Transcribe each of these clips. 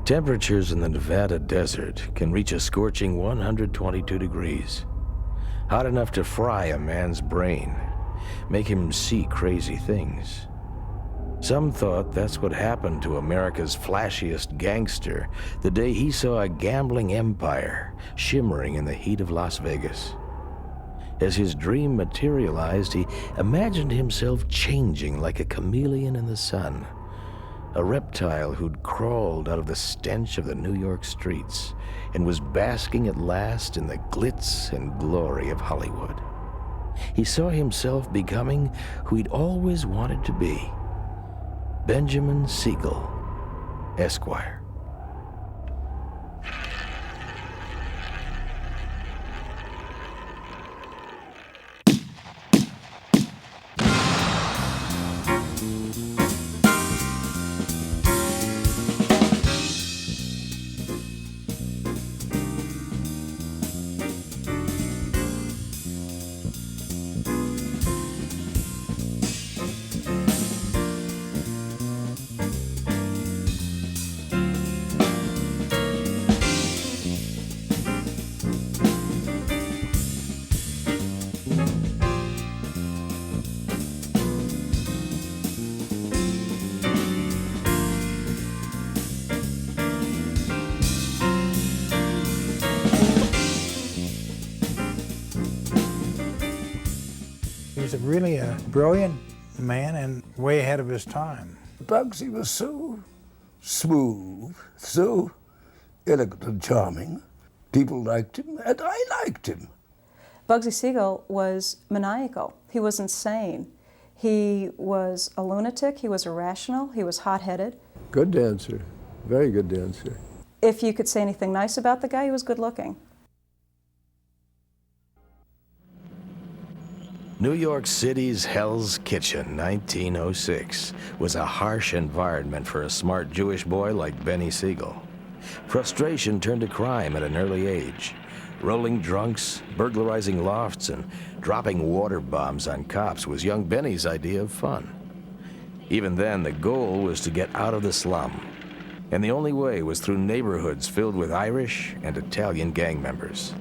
Temperatures in the Nevada desert can reach a scorching 122 degrees. Hot enough to fry a man's brain, make him see crazy things. Some thought that's what happened to America's flashiest gangster the day he saw a gambling empire shimmering in the heat of Las Vegas. As his dream materialized, he imagined himself changing like a chameleon in the sun, a reptile who'd crawled out of the stench of the New York streets and was basking at last in the glitz and glory of Hollywood. He saw himself becoming who he'd always wanted to be, Benjamin Siegel, Esquire. He's really a brilliant man and way ahead of his time. Bugsy was so smooth, so elegant and charming. People liked him, and I liked him. Bugsy Siegel was maniacal. He was insane. He was a lunatic, he was irrational, he was hot-headed. Good dancer, very good dancer. If you could say anything nice about the guy, he was good-looking. New York City's Hell's Kitchen, 1906, was a harsh environment for a smart Jewish boy like Benny Siegel. Frustration turned to crime at an early age. Rolling drunks, burglarizing lofts, and dropping water bombs on cops was young Benny's idea of fun. Even then, the goal was to get out of the slum. And the only way was through neighborhoods filled with Irish and Italian gang members.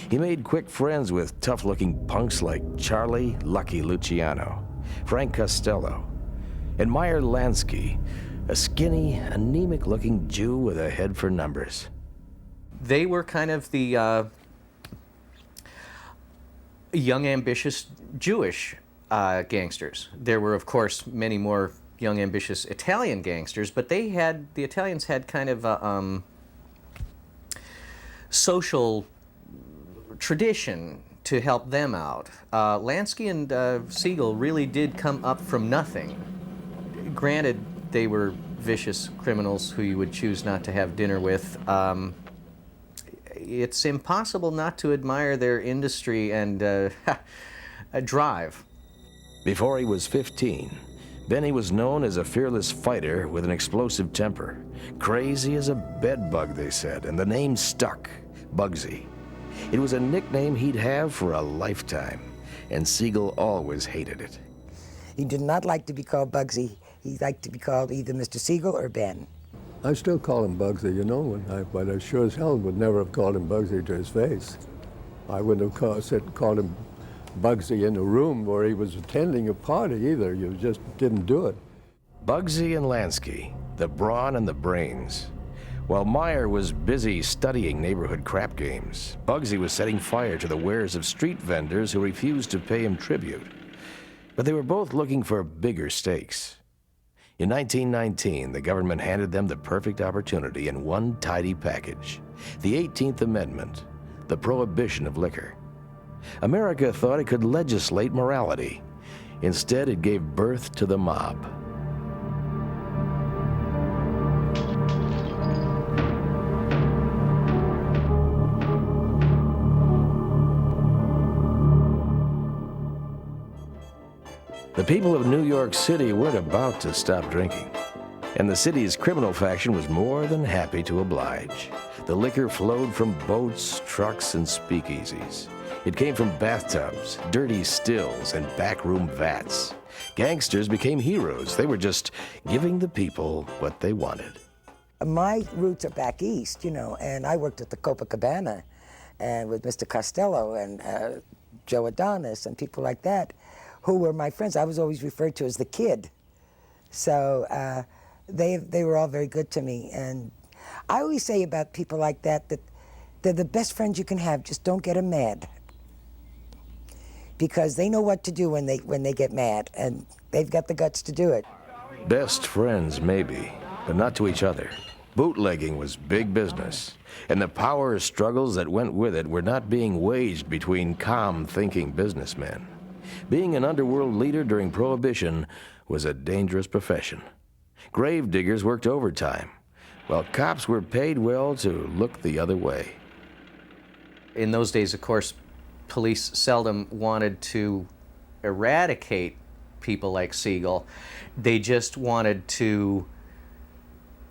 He made quick friends with tough-looking punks like Charlie Lucky Luciano, Frank Costello, and Meyer Lansky, a skinny, anemic-looking Jew with a head for numbers. They were kind of the young, ambitious Jewish gangsters. There were, of course, many more young, ambitious Italian gangsters, but the Italians had kind of a social tradition to help them out. Lansky and Siegel really did come up from nothing. Granted, they were vicious criminals who you would choose not to have dinner with. It's impossible not to admire their industry and drive. Before he was 15, Benny was known as a fearless fighter with an explosive temper. Crazy as a bedbug, they said, and the name stuck, Bugsy. It was a nickname he'd have for a lifetime, and Siegel always hated it. He did not like to be called Bugsy. He liked to be called either Mr. Siegel or Ben. I still call him Bugsy, you know, but I sure as hell would never have called him Bugsy to his face. I wouldn't have called him Bugsy in a room where he was attending a party either. You just didn't do it. Bugsy and Lansky, the brawn and the brains. While Meyer was busy studying neighborhood crap games, Bugsy was setting fire to the wares of street vendors who refused to pay him tribute. But they were both looking for bigger stakes. In 1919, the government handed them the perfect opportunity in one tidy package, the 18th Amendment, the prohibition of liquor. America thought it could legislate morality. Instead, it gave birth to the mob. The people of New York City weren't about to stop drinking, and the city's criminal faction was more than happy to oblige. The liquor flowed from boats, trucks, and speakeasies. It came from bathtubs, dirty stills, and backroom vats. Gangsters became heroes. They were just giving the people what they wanted. My roots are back east, you know, and I worked at the Copacabana and with Mr. Costello and Joe Adonis and people like that, who were my friends. I was always referred to as the kid. So they were all very good to me. And I always say about people like that that they're the best friends you can have. Just don't get them mad, because they know what to do when they get mad, and they've got the guts to do it. Best friends, maybe, but not to each other. Bootlegging was big business, and the power struggles that went with it were not being waged between calm-thinking businessmen. Being an underworld leader during Prohibition was a dangerous profession. Grave diggers worked overtime, while cops were paid well to look the other way. In those days, of course, police seldom wanted to eradicate people like Siegel. They just wanted to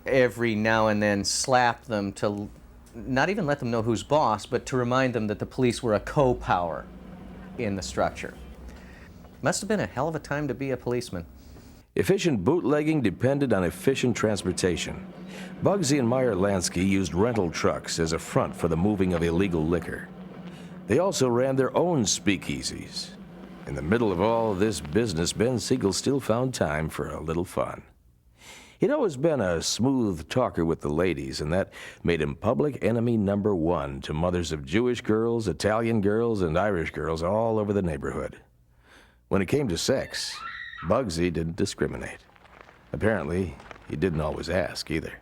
every now and then slap them to not even let them know who's boss, but to remind them that the police were a co-power in the structure. Must have been a hell of a time to be a policeman. Efficient bootlegging depended on efficient transportation. Bugsy and Meyer Lansky used rental trucks as a front for the moving of illegal liquor. They also ran their own speakeasies. In the middle of all this business, Ben Siegel still found time for a little fun. He'd always been a smooth talker with the ladies, and that made him public enemy number one to mothers of Jewish girls, Italian girls, and Irish girls all over the neighborhood. When it came to sex, Bugsy didn't discriminate. Apparently, he didn't always ask either.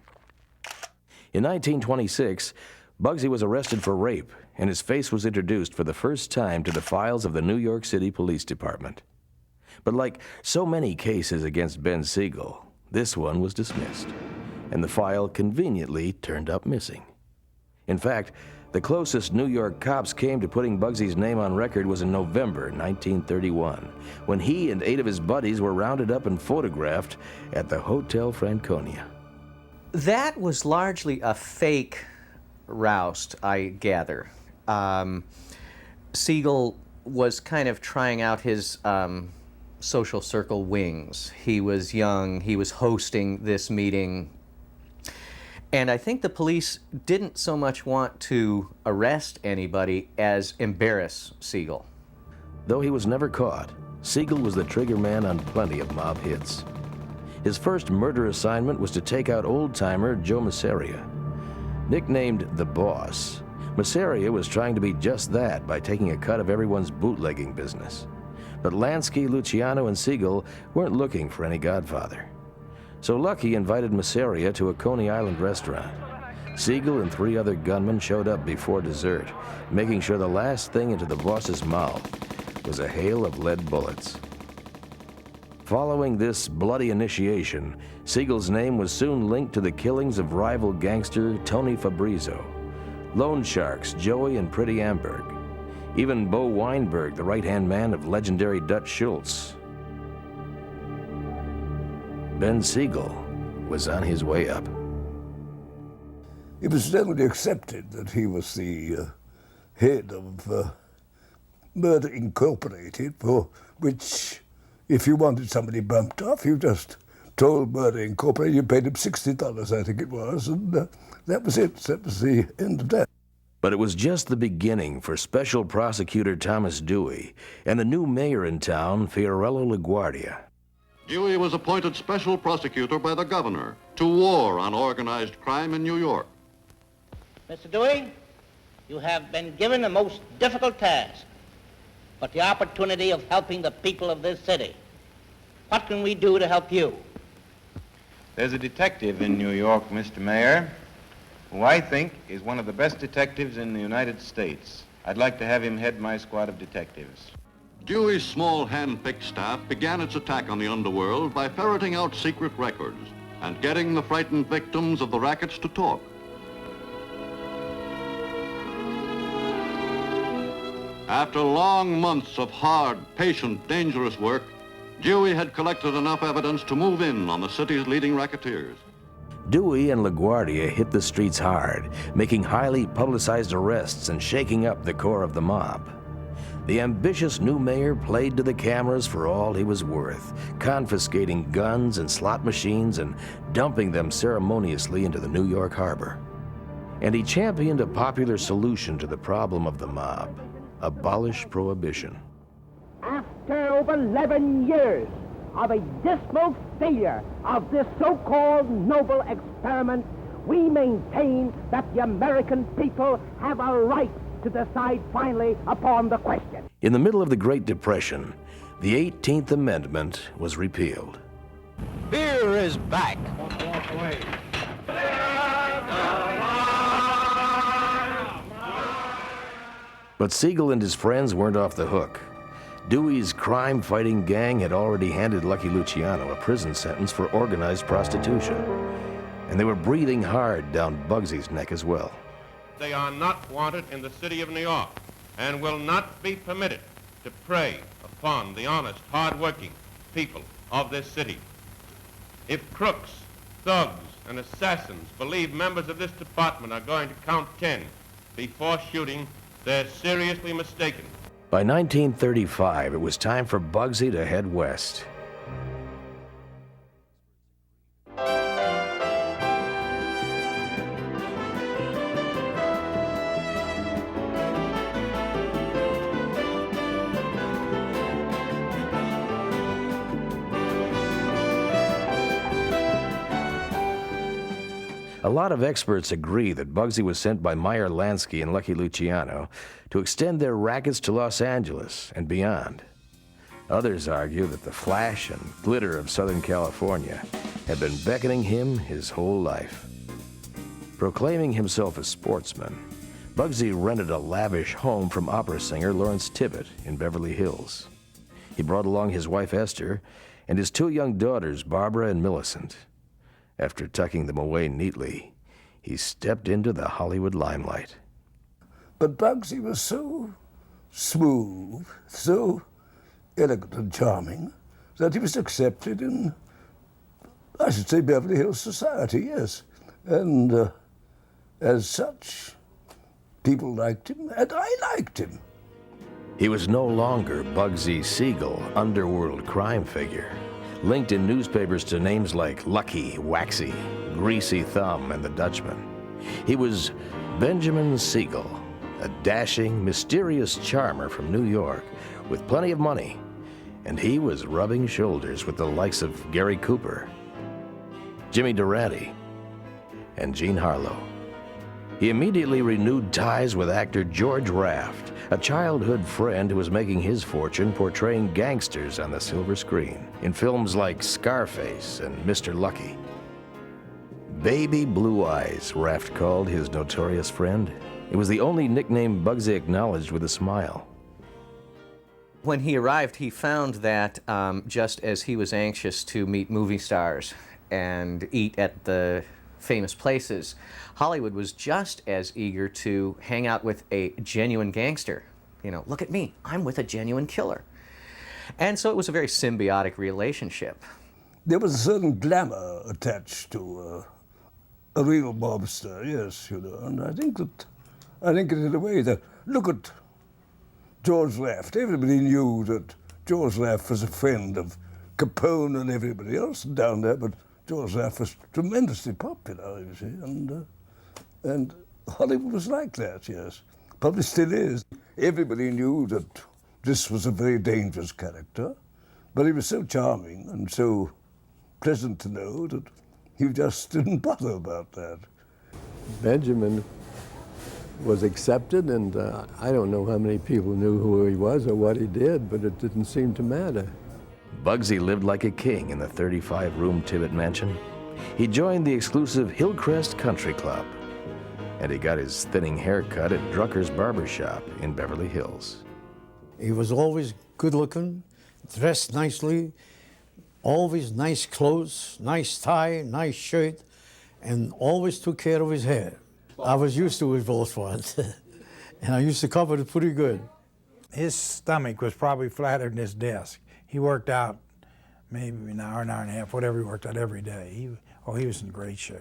In 1926, Bugsy was arrested for rape, and his face was introduced for the first time to the files of the New York City Police Department. But like so many cases against Ben Siegel, this one was dismissed, and the file conveniently turned up missing. In fact, the closest New York cops came to putting Bugsy's name on record was in November 1931, when he and 8 of his buddies were rounded up and photographed at the Hotel Franconia. That was largely a fake roust, I gather. Siegel was kind of trying out his social circle wings. He was young, he was hosting this meeting, and I think the police didn't so much want to arrest anybody as embarrass Siegel. Though he was never caught, Siegel was the trigger man on plenty of mob hits. His first murder assignment was to take out old-timer Joe Masseria. Nicknamed the Boss, Masseria was trying to be just that by taking a cut of everyone's bootlegging business. But Lansky, Luciano, and Siegel weren't looking for any godfather. So Lucky invited Masseria to a Coney Island restaurant. Siegel and 3 other gunmen showed up before dessert, making sure the last thing into the boss's mouth was a hail of lead bullets. Following this bloody initiation, Siegel's name was soon linked to the killings of rival gangster Tony Fabrizio, loan sharks Joey and Pretty Amberg, even Bo Weinberg, the right-hand man of legendary Dutch Schultz. Ben Siegel was on his way up. It was generally accepted that he was the head of Murder Incorporated, for which, if you wanted somebody bumped off, you just told Murder Incorporated, you paid him $60, I think it was, and that was it. That was the end of that. But it was just the beginning for Special Prosecutor Thomas Dewey and the new mayor in town, Fiorello LaGuardia. Dewey was appointed special prosecutor by the governor to war on organized crime in New York. Mr. Dewey, you have been given a most difficult task, but the opportunity of helping the people of this city. What can we do to help you? There's a detective in New York, Mr. Mayor, who I think is one of the best detectives in the United States. I'd like to have him head my squad of detectives. Dewey's small hand-picked staff began its attack on the underworld by ferreting out secret records and getting the frightened victims of the rackets to talk. After long months of hard, patient, dangerous work, Dewey had collected enough evidence to move in on the city's leading racketeers. Dewey and LaGuardia hit the streets hard, making highly publicized arrests and shaking up the core of the mob. The ambitious new mayor played to the cameras for all he was worth, confiscating guns and slot machines and dumping them ceremoniously into the New York harbor. And he championed a popular solution to the problem of the mob: abolish prohibition. After over 11 years of a dismal failure of this so-called noble experiment, we maintain that the American people have a right to decide finally upon the question. In the middle of the Great Depression, the 18th Amendment was repealed. Beer is back. But Siegel and his friends weren't off the hook. Dewey's crime-fighting gang had already handed Lucky Luciano a prison sentence for organized prostitution. And they were breathing hard down Bugsy's neck as well. They are not wanted in the city of New York and will not be permitted to prey upon the honest, hard-working people of this city. If crooks, thugs, and assassins believe members of this department are going to count 10 before shooting, they're seriously mistaken. By 1935, it was time for Bugsy to head west. A lot of experts agree that Bugsy was sent by Meyer Lansky and Lucky Luciano to extend their rackets to Los Angeles and beyond. Others argue that the flash and glitter of Southern California had been beckoning him his whole life. Proclaiming himself a sportsman, Bugsy rented a lavish home from opera singer Lawrence Tibbett in Beverly Hills. He brought along his wife Esther and his 2 young daughters, Barbara and Millicent. After tucking them away neatly, he stepped into the Hollywood limelight. But Bugsy was so smooth, so elegant and charming, that he was accepted in, I should say, Beverly Hills society, yes. And as such, people liked him, and I liked him. He was no longer Bugsy Siegel, underworld crime figure, linked in newspapers to names like Lucky, Waxy, Greasy Thumb, and the Dutchman. He was Benjamin Siegel, a dashing, mysterious charmer from New York with plenty of money, and he was rubbing shoulders with the likes of Gary Cooper, Jimmy Durante, and Jean Harlow. He immediately renewed ties with actor George Raft, a childhood friend who was making his fortune portraying gangsters on the silver screen in films like Scarface and Mr. Lucky. Baby Blue Eyes, Raft called his notorious friend. It was the only nickname Bugsy acknowledged with a smile. When he arrived, he found that just as he was anxious to meet movie stars and eat at the famous places, Hollywood was just as eager to hang out with a genuine gangster. You know, look at me, I'm with a genuine killer. And so it was a very symbiotic relationship. There was a certain glamour attached to a real mobster, yes, you know, and I think it in a way that, look at George Raft. Everybody knew that George Raft was a friend of Capone and everybody else down there, but George Raft was tremendously popular, you see, and Hollywood was like that, yes. Probably still is. Everybody knew that this was a very dangerous character, but he was so charming and so pleasant to know that he just didn't bother about that. Benjamin was accepted, and I don't know how many people knew who he was or what he did, but it didn't seem to matter. Bugsy lived like a king in the 35-room Tibbett mansion. He joined the exclusive Hillcrest Country Club, and he got his thinning haircut at Drucker's Barber Shop in Beverly Hills. He was always good-looking, dressed nicely, always nice clothes, nice tie, nice shirt, and always took care of his hair. I was used to it both ones, and I used to cover it pretty good. His stomach was probably flatter than his desk. He worked out maybe an hour and a half, whatever he worked out every day. He was in great shape.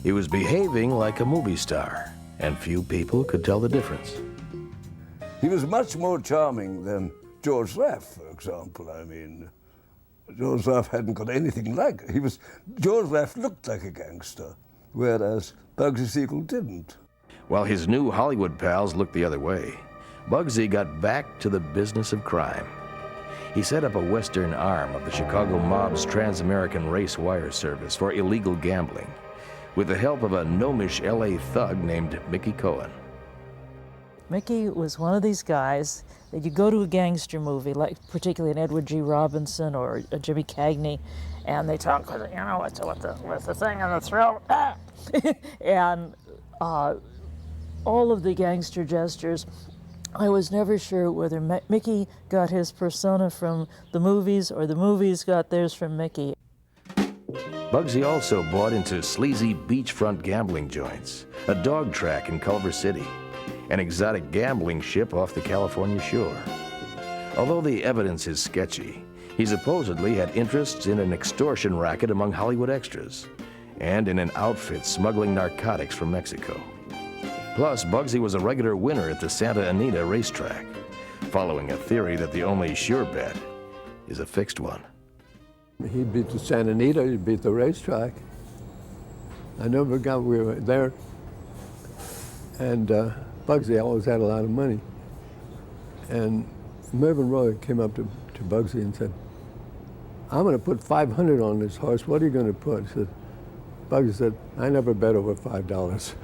He was behaving like a movie star, and few people could tell the difference. He was much more charming than George Raff, for example. I mean, George Raff hadn't got anything like it. George Raff looked like a gangster, whereas Bugsy Siegel didn't. While his new Hollywood pals looked the other way, Bugsy got back to the business of crime. He set up a western arm of the Chicago mob's Trans-American Race Wire Service for illegal gambling, with the help of a gnomish LA thug named Mickey Cohen. Mickey was one of these guys that you go to a gangster movie, like particularly an Edward G. Robinson or a Jimmy Cagney, and they talk, you know, what's the thing in the throat? Ah! And all of the gangster gestures. I was never sure whether Mickey got his persona from the movies or the movies got theirs from Mickey. Bugsy also bought into sleazy beachfront gambling joints, a dog track in Culver City, an exotic gambling ship off the California shore. Although the evidence is sketchy, he supposedly had interests in an extortion racket among Hollywood extras and in an outfit smuggling narcotics from Mexico. Plus, Bugsy was a regular winner at the Santa Anita racetrack, following a theory that the only sure bet is a fixed one. He beat the Santa Anita, he beat the racetrack. I never forgot we were there, and Bugsy always had a lot of money. And Mervyn Roy came up to Bugsy and said, I'm going to put 500 on this horse. What are you going to put? Bugsy said, I never bet over $5.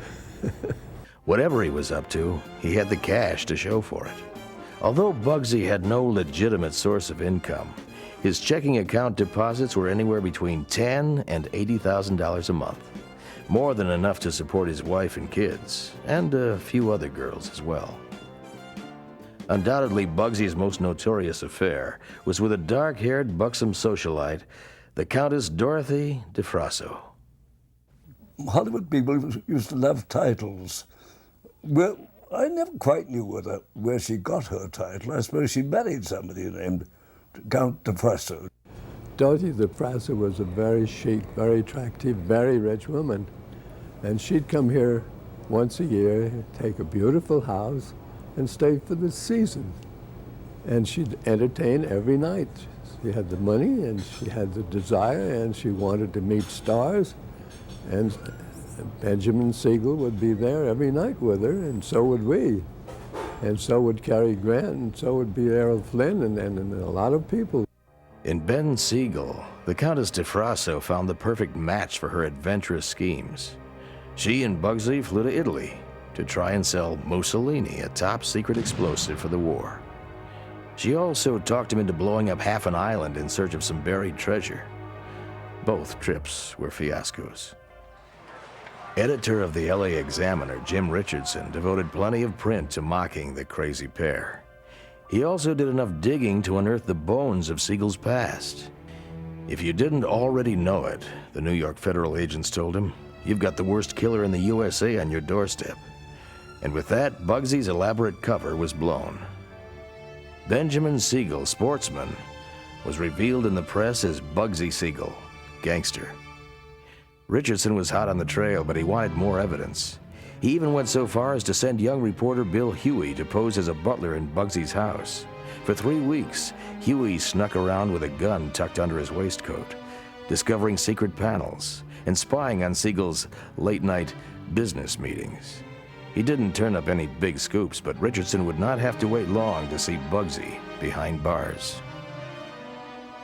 Whatever he was up to, he had the cash to show for it. Although Bugsy had no legitimate source of income, his checking account deposits were anywhere between $10,000 and $80,000 a month, more than enough to support his wife and kids, and a few other girls as well. Undoubtedly, Bugsy's most notorious affair was with a dark-haired, buxom socialite, the Countess Dorothy DeFrasso. Hollywood people used to love titles. Well, I never quite knew where she got her title. I suppose she married somebody named Count DeFrasso. Dorothy DeFrasso was a very chic, very attractive, very rich woman. And she'd come here once a year, take a beautiful house, and stay for the season. And she'd entertain every night. She had the money, and she had the desire, and she wanted to meet stars. And Benjamin Siegel would be there every night with her, and so would we. And so would Cary Grant, and so would be Errol Flynn, and a lot of people. In Ben Siegel, the Countess DeFrasso found the perfect match for her adventurous schemes. She and Bugsy flew to Italy to try and sell Mussolini a top-secret explosive for the war. She also talked him into blowing up half an island in search of some buried treasure. Both trips were fiascos. Editor of the LA Examiner, Jim Richardson, devoted plenty of print to mocking the crazy pair. He also did enough digging to unearth the bones of Siegel's past. If you didn't already know it, the New York federal agents told him, you've got the worst killer in the USA on your doorstep. And with that, Bugsy's elaborate cover was blown. Benjamin Siegel, sportsman, was revealed in the press as Bugsy Siegel, gangster. Richardson was hot on the trail, but he wanted more evidence. He even went so far as to send young reporter Bill Huey to pose as a butler in Bugsy's house. For 3 weeks, Huey snuck around with a gun tucked under his waistcoat, discovering secret panels and spying on Siegel's late-night business meetings. He didn't turn up any big scoops, but Richardson would not have to wait long to see Bugsy behind bars.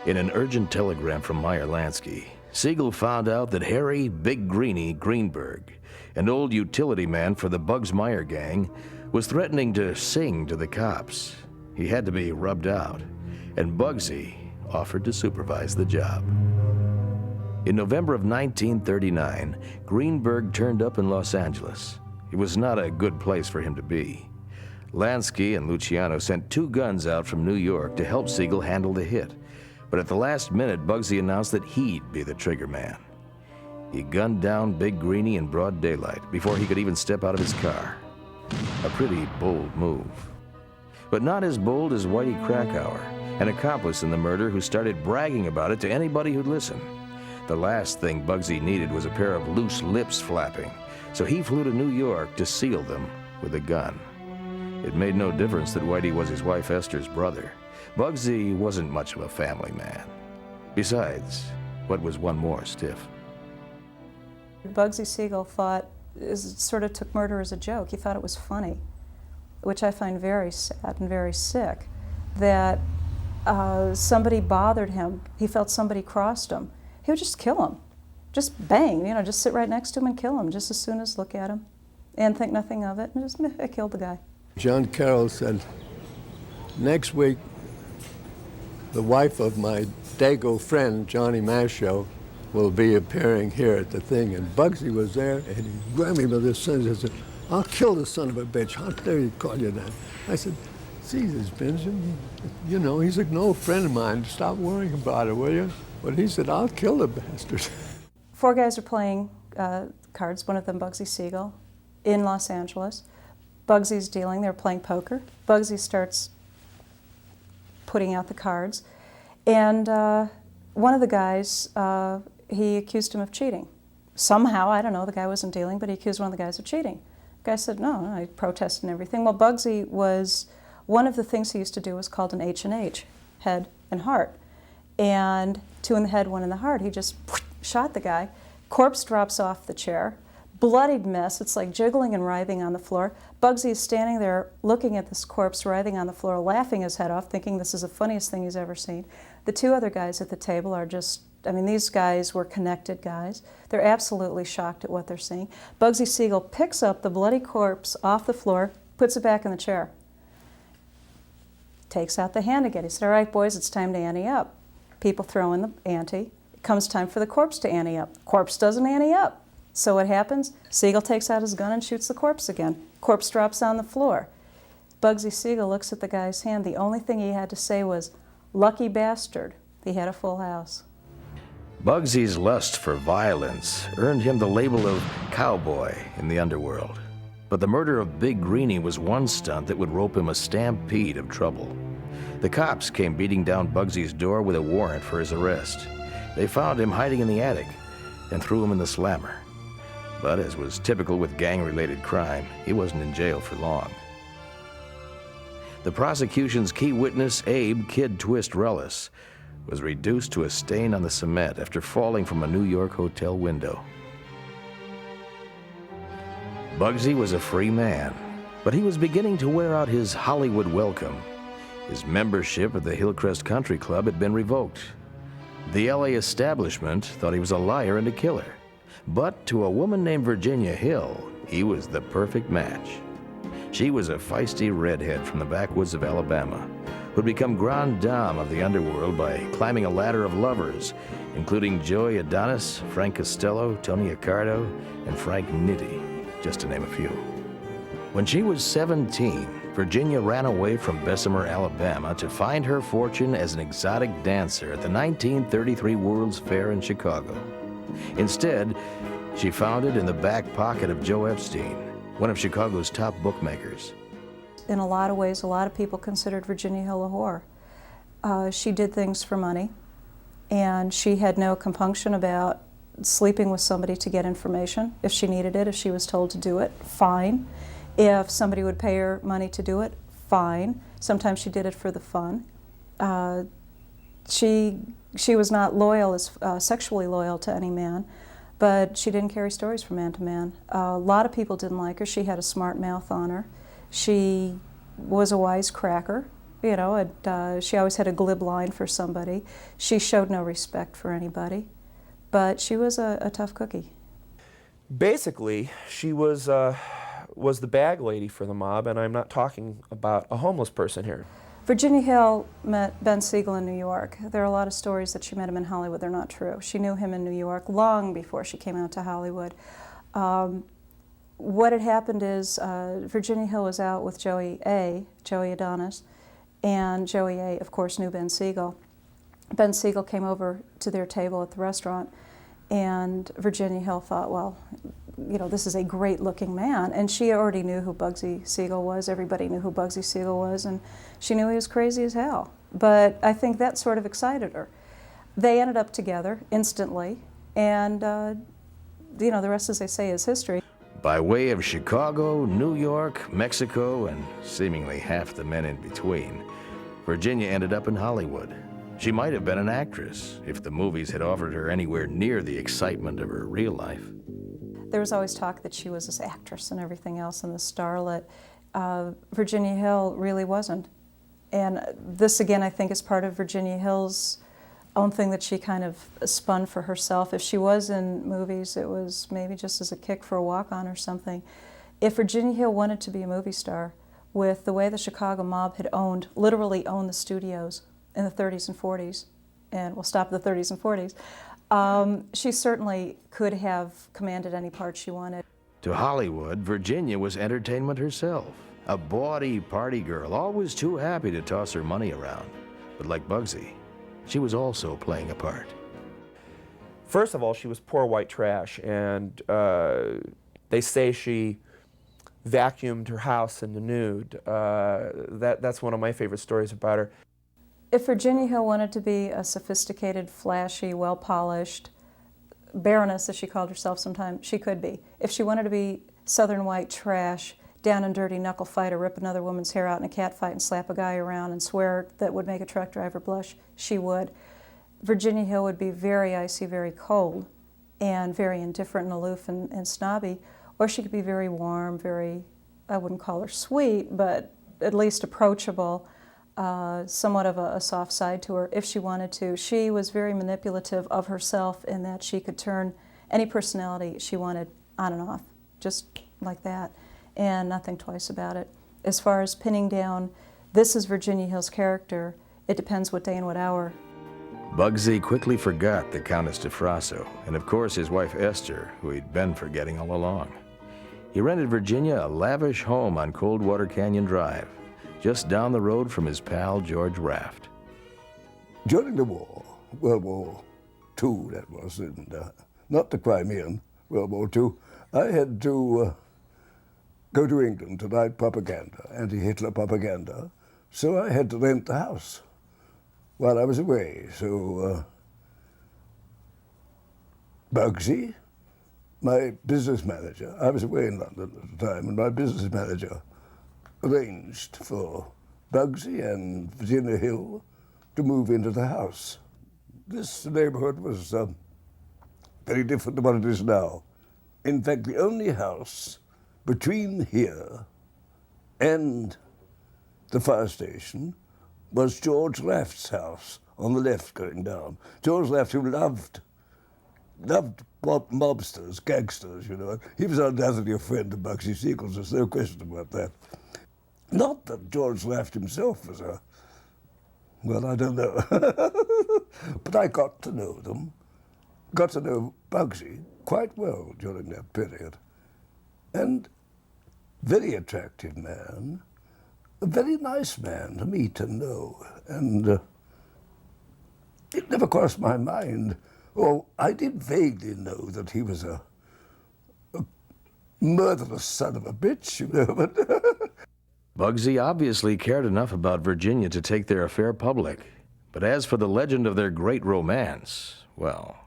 In an urgent telegram from Meyer Lansky, Siegel found out that Harry Big Greenie Greenberg, an old utility man for the Bugs Meyer gang, was threatening to sing to the cops. He had to be rubbed out, and Bugsy offered to supervise the job. In November of 1939, Greenberg turned up in Los Angeles. It was not a good place for him to be. Lansky and Luciano sent 2 guns out from New York to help Siegel handle the hit. But at the last minute, Bugsy announced that he'd be the trigger man. He gunned down Big Greenie in broad daylight before he could even step out of his car. A pretty bold move. But not as bold as Whitey Krakauer, an accomplice in the murder who started bragging about it to anybody who'd listen. The last thing Bugsy needed was a pair of loose lips flapping, so he flew to New York to seal them with a gun. It made no difference that Whitey was his wife Esther's brother. Bugsy wasn't much of a family man. Besides, what was one more stiff? Bugsy Siegel sort of took murder as a joke. He thought it was funny, which I find very sad and very sick, that somebody bothered him. He felt somebody crossed him. He would just kill him. Just bang, just sit right next to him and kill him, just as soon as look at him and think nothing of it, and just, I killed the guy. John Carroll said, next week, the wife of my Dago friend, Johnny Masho, will be appearing here at the thing. And Bugsy was there, and he grabbed me by the son and said, I'll kill the son of a bitch. How dare you call you that? I said, Jesus, Benjamin, he's an old friend of mine. Stop worrying about it, will you? But he said, I'll kill the bastard. 4 guys are playing cards, one of them Bugsy Siegel, in Los Angeles. Bugsy's dealing, they're playing poker. Bugsy starts putting out the cards, and one of the guys, he accused him of cheating. Somehow, I don't know, the guy wasn't dealing, but he accused one of the guys of cheating. The guy said, no, I protested and everything. Well, Bugsy was, one of the things he used to do was called an H&H, head and heart. And 2 in the head, 1 in the heart. He just shot the guy. Corpse drops off the chair. Bloodied mess. It's like jiggling and writhing on the floor. Bugsy is standing there looking at this corpse writhing on the floor, laughing his head off, thinking this is the funniest thing he's ever seen. The 2 other guys at the table are just, these guys were connected guys. They're absolutely shocked at what they're seeing. Bugsy Siegel picks up the bloody corpse off the floor, puts it back in the chair. Takes out the hand again. He said, all right, boys, it's time to ante up. People throw in the ante. It comes time for the corpse to ante up. Corpse doesn't ante up. So what happens? Siegel takes out his gun and shoots the corpse again. Corpse drops on the floor. Bugsy Siegel looks at the guy's hand. The only thing he had to say was, lucky bastard. He had a full house. Bugsy's lust for violence earned him the label of cowboy in the underworld. But the murder of Big Greenie was one stunt that would rope him a stampede of trouble. The cops came beating down Bugsy's door with a warrant for his arrest. They found him hiding in the attic and threw him in the slammer. But as was typical with gang-related crime, he wasn't in jail for long. The prosecution's key witness, Abe Kid Twist Rellis, was reduced to a stain on the cement after falling from a New York hotel window. Bugsy was a free man, but he was beginning to wear out his Hollywood welcome. His membership at the Hillcrest Country Club had been revoked. The LA establishment thought he was a liar and a killer. But to a woman named Virginia Hill, he was the perfect match. She was a feisty redhead from the backwoods of Alabama, who'd become grande dame of the underworld by climbing a ladder of lovers, including Joey Adonis, Frank Costello, Tony Accardo, and Frank Nitti, just to name a few. When she was 17, Virginia ran away from Bessemer, Alabama to find her fortune as an exotic dancer at the 1933 World's Fair in Chicago. Instead, she found it in the back pocket of Joe Epstein, one of Chicago's top bookmakers. In a lot of ways, a lot of people considered Virginia Hill a whore. She did things for money, and she had no compunction about sleeping with somebody to get information. If she needed it, if she was told to do it, fine. If somebody would pay her money to do it, fine. Sometimes she did it for the fun. She was not loyal, sexually loyal to any man, but she didn't carry stories from man to man. A lot of people didn't like her. She had a smart mouth on her. She was a wisecracker, and she always had a glib line for somebody. She showed no respect for anybody, but she was a tough cookie. Basically, she was the bag lady for the mob, and I'm not talking about a homeless person here. Virginia Hill met Ben Siegel in New York. There are a lot of stories that she met him in Hollywood. They're not true. She knew him in New York long before she came out to Hollywood. What had happened is Virginia Hill was out with Joey Adonis, and Joey A, of course, knew Ben Siegel. Ben Siegel came over to their table at the restaurant, and Virginia Hill thought, well, this is a great-looking man. And she already knew who Bugsy Siegel was. Everybody knew who Bugsy Siegel was, and she knew he was crazy as hell. But I think that sort of excited her. They ended up together instantly, and the rest, as they say, is history. By way of Chicago, New York, Mexico, and seemingly half the men in between, Virginia ended up in Hollywood. She might have been an actress if the movies had offered her anywhere near the excitement of her real life. There was always talk that she was this actress and everything else and the starlet. Virginia Hill really wasn't. And this, again, I think is part of Virginia Hill's own thing that she kind of spun for herself. If she was in movies, it was maybe just as a kick for a walk-on or something. If Virginia Hill wanted to be a movie star, with the way the Chicago mob had literally owned the studios in the 30s and 40s, and we'll stop at the 30s and 40s, she certainly could have commanded any part she wanted. To Hollywood, Virginia was entertainment herself. A bawdy party girl, always too happy to toss her money around. But like Bugsy, she was also playing a part. First of all, she was poor white trash, and they say she vacuumed her house in the nude. That's one of my favorite stories about her. If Virginia Hill wanted to be a sophisticated, flashy, well-polished baroness, as she called herself sometimes, she could be. If she wanted to be southern white trash, down and dirty knuckle fighter, rip another woman's hair out in a cat fight and slap a guy around and swear that would make a truck driver blush, she would. Virginia Hill would be very icy, very cold, and very indifferent and aloof and snobby, or she could be very warm, very, I wouldn't call her sweet, but at least approachable, somewhat of a soft side to her if she wanted to. She was very manipulative of herself in that she could turn any personality she wanted on and off, just like that, and not think twice about it. As far as pinning down, this is Virginia Hill's character, it depends what day and what hour. Bugsy quickly forgot the Countess de Frasso, and of course his wife Esther, who he'd been forgetting all along. He rented Virginia a lavish home on Coldwater Canyon Drive, just down the road from his pal George Raft. During the war, World War II that was, and not the Crimean, World War II, I had to go to England to write propaganda, anti-Hitler propaganda, so I had to rent the house while I was away. So Bugsy, my business manager, I was away in London at the time, and my business manager arranged for Bugsy and Virginia Hill to move into the house. This neighborhood was very different to what it is now. In fact, the only house between here and the fire station was George Raft's house on the left going down. George Raft, who loved mobsters, gangsters, you know. He was undoubtedly a friend of Bugsy Siegel's, there's no question about that. Not that George Raft himself was a, well, I don't know. But I got to know them, got to know Bugsy quite well during that period. And very attractive man, a very nice man to meet and know. And it never crossed my mind. Oh, I did vaguely know that he was a murderous son of a bitch, you know, but Bugsy obviously cared enough about Virginia to take their affair public. But as for the legend of their great romance, well...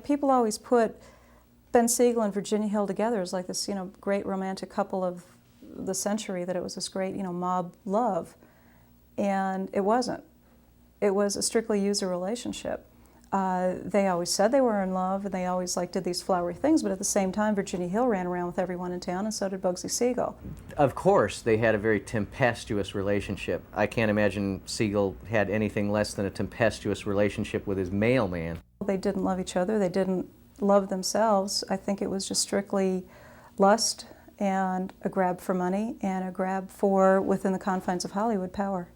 People always put Ben Siegel and Virginia Hill together as like this, you know, great romantic couple of the century, that it was this great, you know, mob love. And it wasn't. It was a strictly user relationship. They always said they were in love, and they always did these flowery things, but at the same time, Virginia Hill ran around with everyone in town, and so did Bugsy Siegel. Of course, they had a very tempestuous relationship. I can't imagine Siegel had anything less than a tempestuous relationship with his mailman. They didn't love each other. They didn't love themselves. I think it was just strictly lust and a grab for money and a grab for, within the confines of Hollywood, power.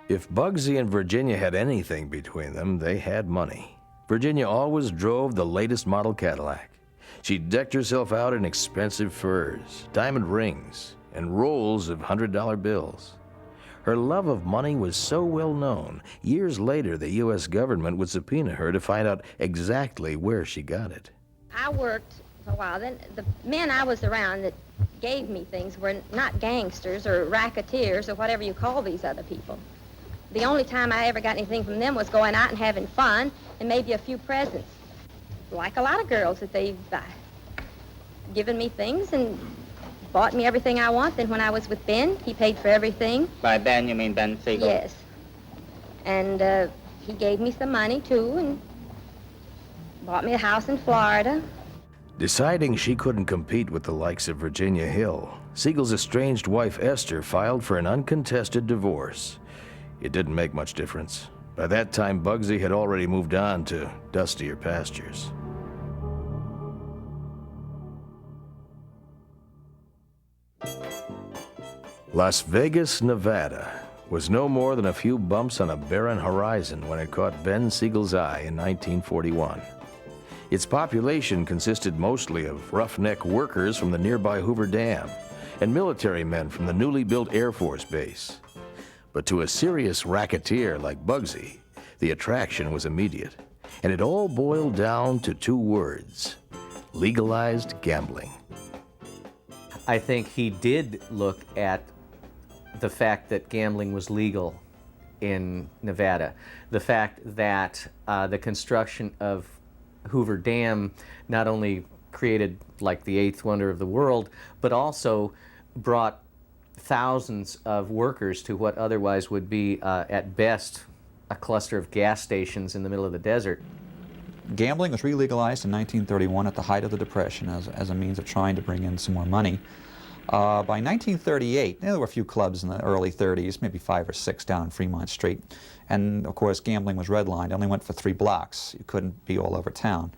If Bugsy and Virginia had anything between them, they had money. Virginia always drove the latest model Cadillac. She decked herself out in expensive furs, diamond rings, and rolls of $100 bills. Her love of money was so well known, years later the U.S. government would subpoena her to find out exactly where she got it. I worked for a while. Then the men I was around that gave me things were not gangsters or racketeers or whatever you call these other people. The only time I ever got anything from them was going out and having fun and maybe a few presents, like a lot of girls that they buy. given me things and bought me everything I want. Then when I was with Ben, he paid for everything. By Ben, you mean Ben Siegel? Yes. And he gave me some money, too, and bought me a house in Florida. Deciding she couldn't compete with the likes of Virginia Hill, Siegel's estranged wife Esther filed for an uncontested divorce. It didn't make much difference. By that time, Bugsy had already moved on to dustier pastures. Las Vegas, Nevada was no more than a few bumps on a barren horizon when it caught Ben Siegel's eye in 1941. Its population consisted mostly of roughneck workers from the nearby Hoover Dam and military men from the newly built Air Force Base. But to a serious racketeer like Bugsy, the attraction was immediate, and it all boiled down to two words: legalized gambling. I think he did look at the fact that gambling was legal in Nevada, the fact that the construction of Hoover Dam not only created like the eighth wonder of the world, but also brought thousands of workers to what otherwise would be, at best, a cluster of gas stations in the middle of the desert. Gambling was re-legalized in 1931 at the height of the Depression as a means of trying to bring in some more money. By 1938, there were a few clubs in the early 30s, maybe 5 or 6 down on Fremont Street. And of course, gambling was redlined. It only went for 3 blocks. You couldn't be all over town.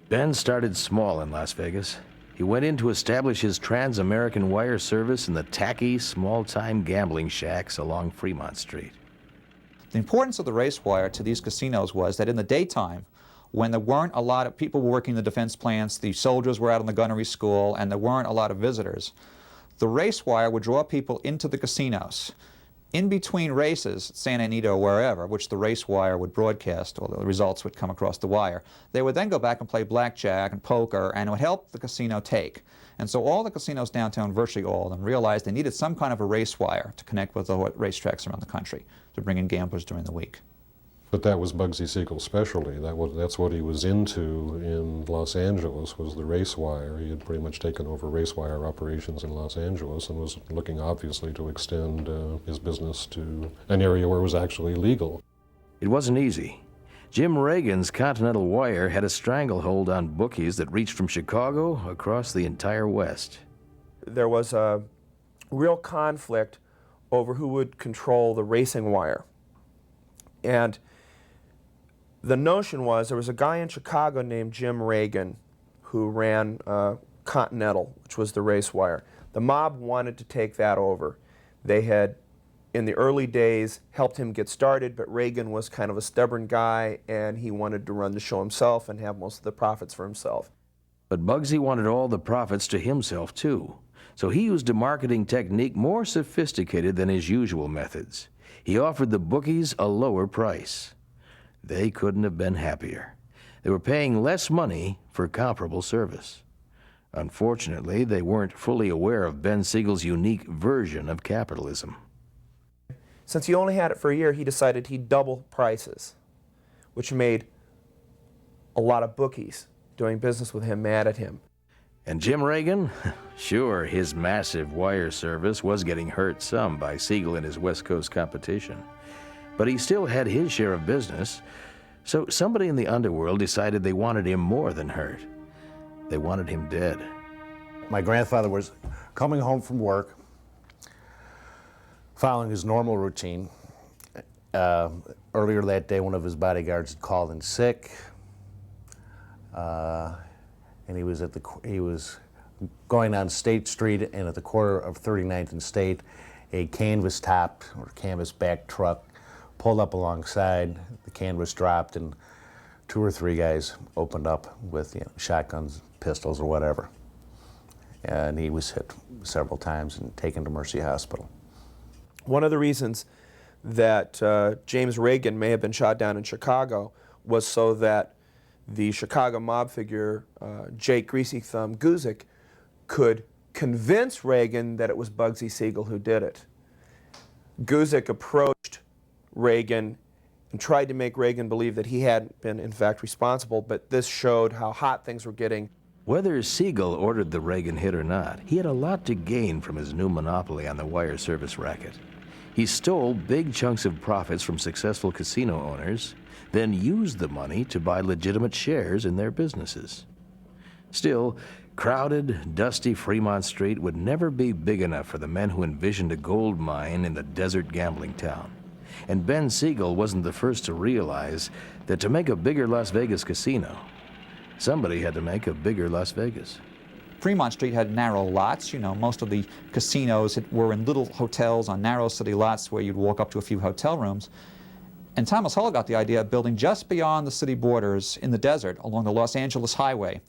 Ben started small in Las Vegas. He went in to establish his trans-American wire service in the tacky, small-time gambling shacks along Fremont Street. The importance of the race wire to these casinos was that in the daytime, when there weren't a lot of people working the defense plants, the soldiers were out on the gunnery school, and there weren't a lot of visitors, the race wire would draw people into the casinos. In between races, Santa Anita or wherever, which the race wire would broadcast, or the results would come across the wire, they would then go back and play blackjack and poker, and it would help the casino take. And so all the casinos downtown, virtually all of them, realized they needed some kind of a race wire to connect with the racetracks around the country to bring in gamblers during the week. But that was Bugsy Siegel's specialty. That's what he was into in Los Angeles, was the race wire. He had pretty much taken over race wire operations in Los Angeles and was looking, obviously, to extend his business to an area where it was actually legal. It wasn't easy. Jim Reagan's Continental Wire had a stranglehold on bookies that reached from Chicago across the entire West. There was a real conflict over who would control the racing wire. And the notion was there was a guy in Chicago named Jim Reagan who ran Continental, which was the race wire. The mob wanted to take that over. They had, in the early days, helped him get started, but Reagan was kind of a stubborn guy, and he wanted to run the show himself and have most of the profits for himself. But Bugsy wanted all the profits to himself, too. So he used a marketing technique more sophisticated than his usual methods. He offered the bookies a lower price. They couldn't have been happier. They were paying less money for comparable service. Unfortunately, they weren't fully aware of Ben Siegel's unique version of capitalism. Since he only had it for a year, he decided he'd double prices, which made a lot of bookies doing business with him mad at him. And Jim Reagan? Sure, his massive wire service was getting hurt some by Siegel and his West Coast competition. But he still had his share of business, so somebody in the underworld decided they wanted him more than hurt. They wanted him dead. My grandfather was coming home from work, following his normal routine. Earlier that day, one of his bodyguards had called in sick, and he was going on State Street, and at the corner of 39th and State, a canvas-topped or canvas-backed truck pulled up alongside. The canvas dropped, and 2 or 3 guys opened up with shotguns, pistols, or whatever. And he was hit several times and taken to Mercy Hospital. One of the reasons that James Reagan may have been shot down in Chicago was so that the Chicago mob figure, Jake Greasy Thumb Guzik, could convince Reagan that it was Bugsy Siegel who did it. Guzik approached Reagan and tried to make Reagan believe that he hadn't been, in fact, responsible, but this showed how hot things were getting. Whether Siegel ordered the Reagan hit or not, he had a lot to gain from his new monopoly on the wire service racket. He stole big chunks of profits from successful casino owners, then used the money to buy legitimate shares in their businesses. Still, crowded, dusty Fremont Street would never be big enough for the men who envisioned a gold mine in the desert gambling town. And Ben Siegel wasn't the first to realize that to make a bigger Las Vegas casino, somebody had to make a bigger Las Vegas. Fremont Street had narrow lots. You know, most of the casinos were in little hotels on narrow city lots where you'd walk up to a few hotel rooms. And Thomas Hull got the idea of building just beyond the city borders in the desert along the Los Angeles Highway.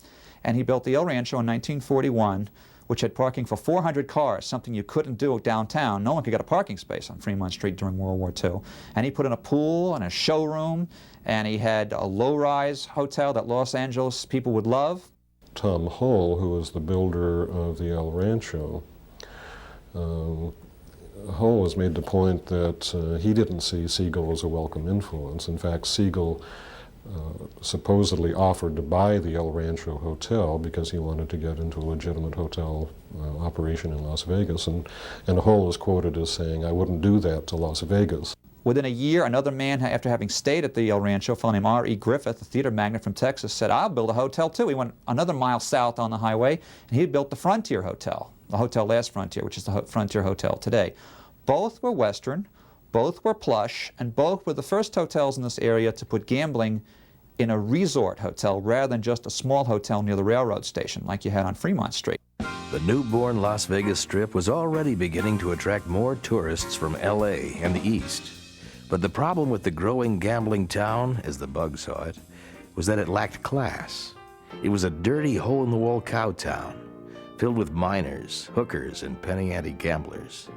And he built the El Rancho in 1941, which had parking for 400 cars, something you couldn't do downtown. No one could get a parking space on Fremont Street during World War II. And he put in a pool and a showroom, and he had a low-rise hotel that Los Angeles people would love. Tom Hull, who was the builder of the El Rancho, Hull has made the point that he didn't see Siegel as a welcome influence. In fact, Siegel supposedly offered to buy the El Rancho Hotel because he wanted to get into a legitimate hotel operation in Las Vegas. And Hull is quoted as saying, "I wouldn't do that to Las Vegas." Within a year, another man, after having stayed at the El Rancho, a fellow named R.E. Griffith, a theater magnate from Texas, said, "I'll build a hotel too." He went another mile south on the highway, and he built the Frontier Hotel, the Hotel Last Frontier, which is the Frontier Hotel today. Both were Western, both were plush, and both were the first hotels in this area to put gambling in a resort hotel rather than just a small hotel near the railroad station like you had on Fremont Street. The newborn Las Vegas Strip was already beginning to attract more tourists from LA and the East. But the problem with the growing gambling town, as the Bug saw it, was that it lacked class. It was a dirty, hole-in-the-wall cow town, filled with miners, hookers, and penny-ante gamblers.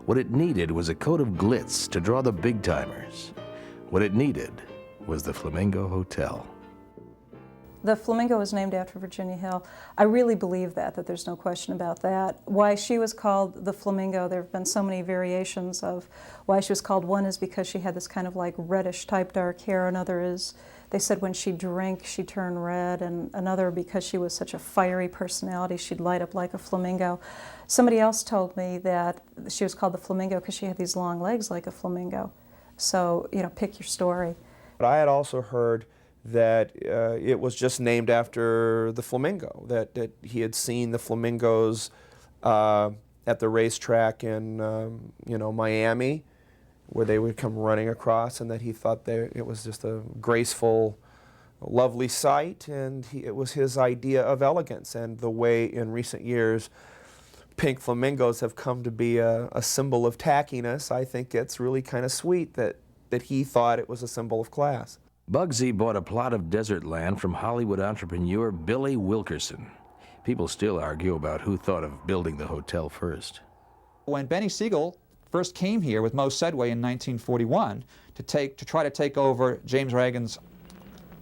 What it needed was a coat of glitz to draw the big-timers. What it needed was the Flamingo Hotel. The Flamingo was named after Virginia Hill. I really believe that there's no question about that. Why she was called the Flamingo, there have been so many variations of why she was called. One is because she had this kind of like reddish type dark hair. Another is, they said when she drank, she turned red. And another because she was such a fiery personality, she'd light up like a flamingo. Somebody else told me that she was called the Flamingo because she had these long legs like a flamingo. So, you know, pick your story. But I had also heard that it was just named after the flamingo, that he had seen the flamingos at the racetrack in Miami, where they would come running across, and that he thought it was just a graceful, lovely sight, and it was his idea of elegance. And the way in recent years pink flamingos have come to be a symbol of tackiness, I think it's really kind of sweet that he thought it was a symbol of class. Bugsy bought a plot of desert land from Hollywood entrepreneur Billy Wilkerson. People still argue about who thought of building the hotel first. When Benny Siegel first came here with Moe Sedway in 1941 to try to take over James Reagan's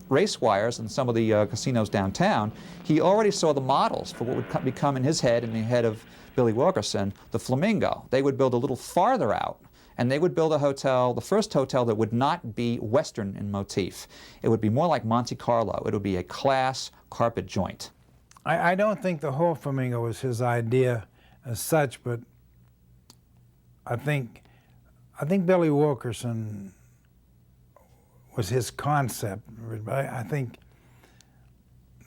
race wires and some of the casinos downtown, he already saw the models for what would become in his head and the head of Billy Wilkerson, the Flamingo. They would build a little farther out, and they would build a hotel, the first hotel that would not be Western in motif. It would be more like Monte Carlo. It would be a class carpet joint. I don't think the whole Flamingo was his idea as such, but I think Billy Wilkerson was his concept. I think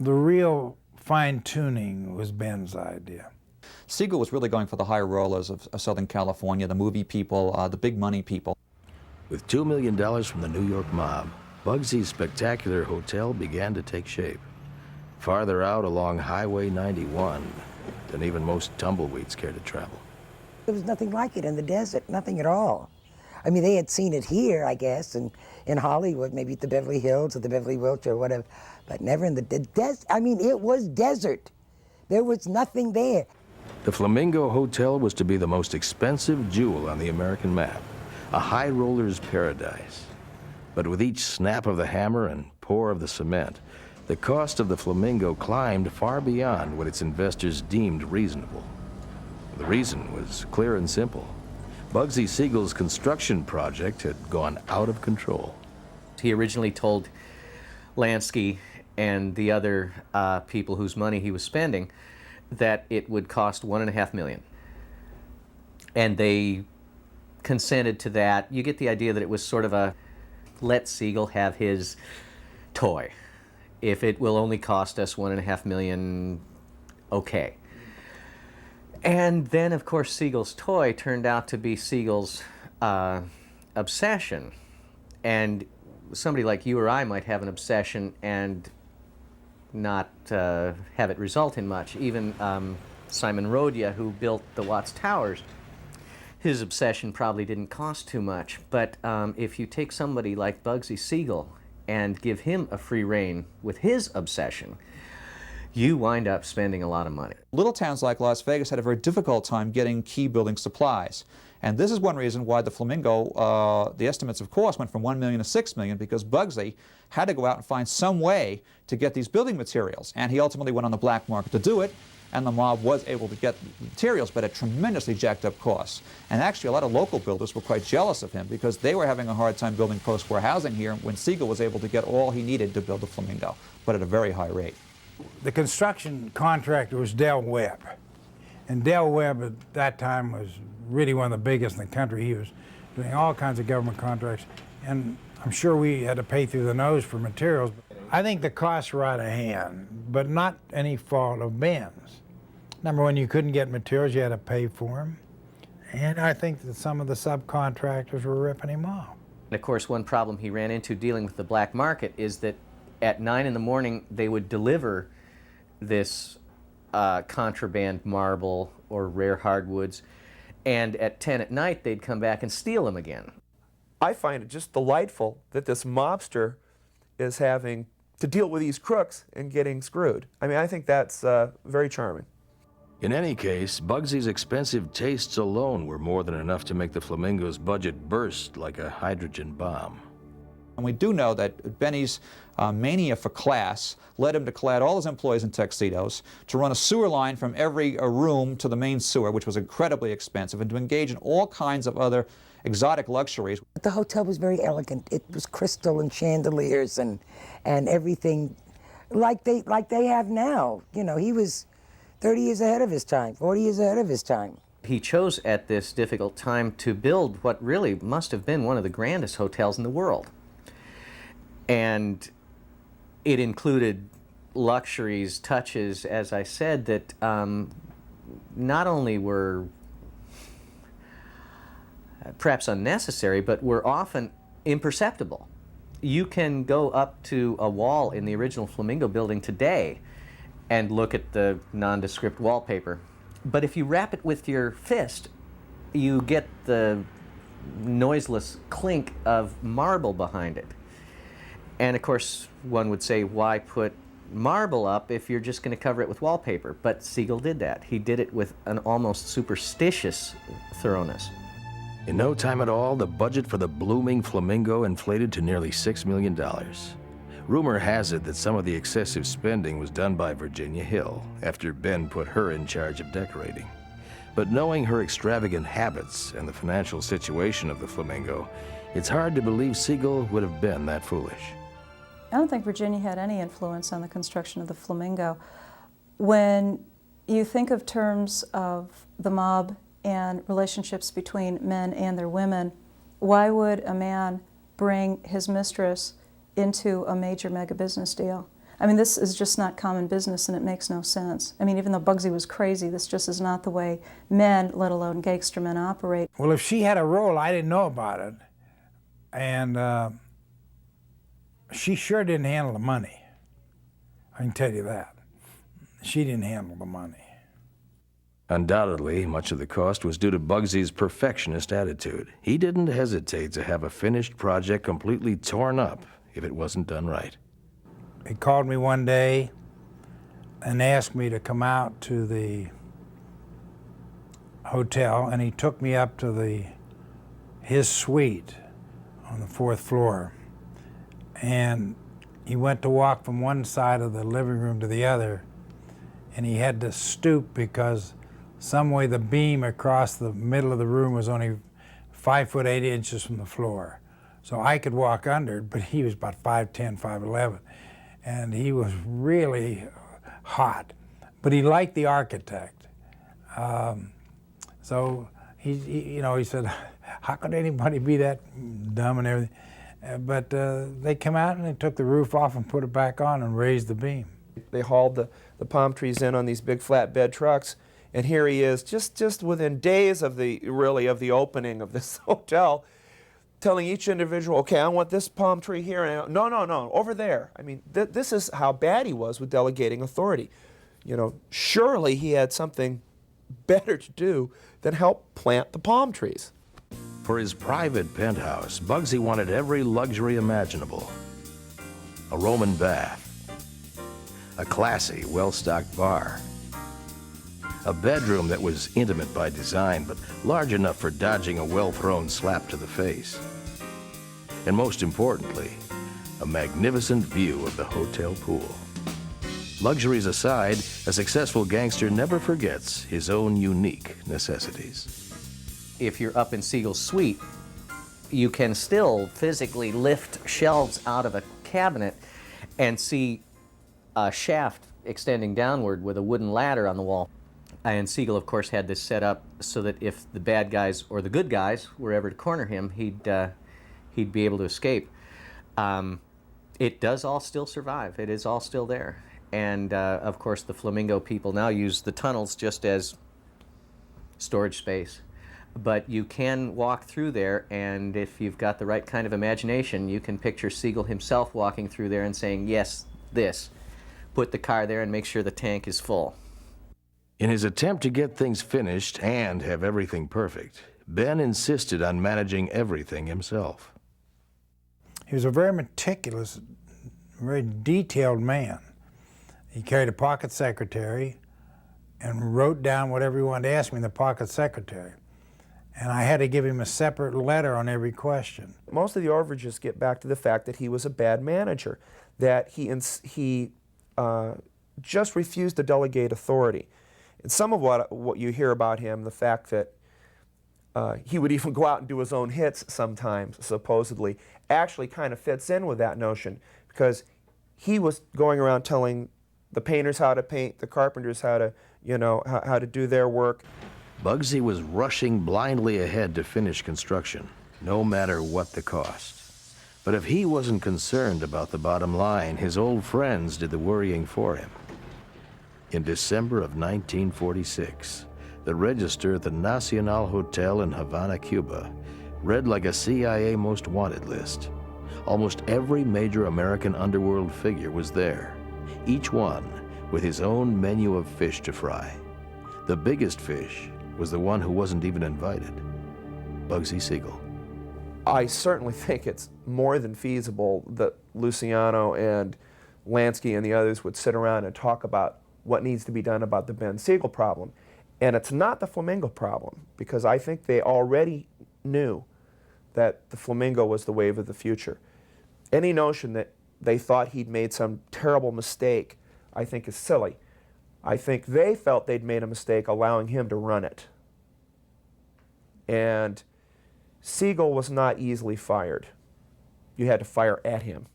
the real fine-tuning was Ben's idea. Siegel was really going for the high rollers of Southern California, the movie people, the big money people. With $2 million from the New York mob, Bugsy's spectacular hotel began to take shape. Farther out along Highway 91 than even most tumbleweeds care to travel. There was nothing like it in the desert, nothing at all. I mean, they had seen it here, I guess, and in Hollywood, maybe at the Beverly Hills or the Beverly Wilshire or whatever, but never in the desert. I mean, it was desert. There was nothing there. The Flamingo Hotel was to be the most expensive jewel on the American map, a high roller's paradise. But with each snap of the hammer and pour of the cement, the cost of the Flamingo climbed far beyond what its investors deemed reasonable. The reason was clear and simple. Bugsy Siegel's construction project had gone out of control. He originally told Lansky and the other people whose money he was spending, that it would cost $1.5 million. And they consented to that. You get the idea that it was sort of a, let Siegel have his toy. If it will only cost us $1.5 million, okay. And then, of course, Siegel's toy turned out to be Siegel's obsession. And somebody like you or I might have an obsession and not have it result in much. Even Simon Rodia, who built the Watts Towers, his obsession probably didn't cost too much. But if you take somebody like Bugsy Siegel and give him a free rein with his obsession, you wind up spending a lot of money. Little towns like Las Vegas had a very difficult time getting key building supplies. And this is one reason why the Flamingo, the estimates of cost went from $1 million to $6 million, because Bugsy had to go out and find some way to get these building materials. And he ultimately went on the black market to do it, and the mob was able to get materials, but at tremendously jacked up costs. And actually a lot of local builders were quite jealous of him because they were having a hard time building post-war housing here when Siegel was able to get all he needed to build the Flamingo, but at a very high rate. The construction contractor was Del Webb. And Del Webb at that time was really one of the biggest in the country. He was doing all kinds of government contracts. And I'm sure we had to pay through the nose for materials. I think the costs were out of hand, but not any fault of Ben's. Number one, you couldn't get materials, you had to pay for them. And I think that some of the subcontractors were ripping him off. And of course, one problem he ran into dealing with the black market is that at 9 in the morning, they would deliver this contraband marble or rare hardwoods, and at 10 at night, they'd come back and steal them again. I find it just delightful that this mobster is having to deal with these crooks and getting screwed. I mean, I think that's very charming. In any case, Bugsy's expensive tastes alone were more than enough to make the Flamingo's budget burst like a hydrogen bomb. And we do know that Benny's mania for class led him to clad all his employees in tuxedos, to run a sewer line from every room to the main sewer, which was incredibly expensive, and to engage in all kinds of other exotic luxuries. The hotel was very elegant. It was crystal and chandeliers and everything like they have now. You know, he was 30 years ahead of his time, 40 years ahead of his time. He chose at this difficult time to build what really must have been one of the grandest hotels in the world. And it included luxuries, touches, as I said, that not only were perhaps unnecessary, but were often imperceptible. You can go up to a wall in the original Flamingo building today and look at the nondescript wallpaper. But if you rap it with your fist, you get the noiseless clink of marble behind it. And of course, one would say, why put marble up if you're just going to cover it with wallpaper? But Siegel did that. He did it with an almost superstitious thoroughness. In no time at all, the budget for the blooming Flamingo inflated to nearly $6 million. Rumor has it that some of the excessive spending was done by Virginia Hill after Ben put her in charge of decorating. But knowing her extravagant habits and the financial situation of the Flamingo, it's hard to believe Siegel would have been that foolish. I don't think Virginia had any influence on the construction of the Flamingo. When you think of terms of the mob and relationships between men and their women, why would a man bring his mistress into a major mega business deal? I mean, this is just not common business, and it makes no sense. I mean, even though Bugsy was crazy, this just is not the way men, let alone gangster men, operate. Well, if she had a role, I didn't know about it. And she sure didn't handle the money. I can tell you that. She didn't handle the money. Undoubtedly, much of the cost was due to Bugsy's perfectionist attitude. He didn't hesitate to have a finished project completely torn up if it wasn't done right. He called me one day and asked me to come out to the hotel, and he took me up to his suite on the 4th floor. And he went to walk from one side of the living room to the other, and he had to stoop because some way the beam across the middle of the room was only 5 foot 8 inches from the floor. So I could walk under it, but he was about 5'10", 5'11". and he was really hot, but he liked the architect. So he said, how could anybody be that dumb and everything? But they came out and they took the roof off and put it back on and raised the beam. They hauled the palm trees in on these big flatbed trucks, and here he is, just within days of the opening of this hotel, telling each individual, okay, I want this palm tree here, and no, over there. I mean, this is how bad he was with delegating authority. You know, surely he had something better to do than help plant the palm trees. For his private penthouse, Bugsy wanted every luxury imaginable. A Roman bath, a classy, well-stocked bar, a bedroom that was intimate by design, but large enough for dodging a well-thrown slap to the face. And most importantly, a magnificent view of the hotel pool. Luxuries aside, a successful gangster never forgets his own unique necessities. If you're up in Siegel's suite, you can still physically lift shelves out of a cabinet and see a shaft extending downward with a wooden ladder on the wall. And Siegel, of course, had this set up so that if the bad guys or the good guys were ever to corner him, he'd be able to escape. It does all still survive. It is all still there. And of course, the Flamingo people now use the tunnels just as storage space. But you can walk through there, and if you've got the right kind of imagination, you can picture Siegel himself walking through there and saying, yes, this. Put the car there and make sure the tank is full. In his attempt to get things finished and have everything perfect, Ben insisted on managing everything himself. He was a very meticulous, very detailed man. He carried a pocket secretary and wrote down whatever he wanted to ask me in the pocket secretary. And I had to give him a separate letter on every question. Most of the overages get back to the fact that he was a bad manager, that he just refused to delegate authority. And some of what you hear about him, the fact that he would even go out and do his own hits sometimes, supposedly, actually kind of fits in with that notion, because he was going around telling the painters how to paint, the carpenters how to, how to do their work. Bugsy was rushing blindly ahead to finish construction, no matter what the cost. But if he wasn't concerned about the bottom line, his old friends did the worrying for him. In December of 1946, the register at the Nacional Hotel in Havana, Cuba, read like a CIA Most Wanted list. Almost every major American underworld figure was there, each one with his own menu of fish to fry. The biggest fish was the one who wasn't even invited, Bugsy Siegel. I certainly think it's more than feasible that Luciano and Lansky and the others would sit around and talk about what needs to be done about the Ben Siegel problem. And it's not the Flamingo problem, because I think they already knew that the Flamingo was the wave of the future. Any notion that they thought he'd made some terrible mistake, I think is silly. I think they felt they'd made a mistake allowing him to run it. And Siegel was not easily fired. You had to fire at him.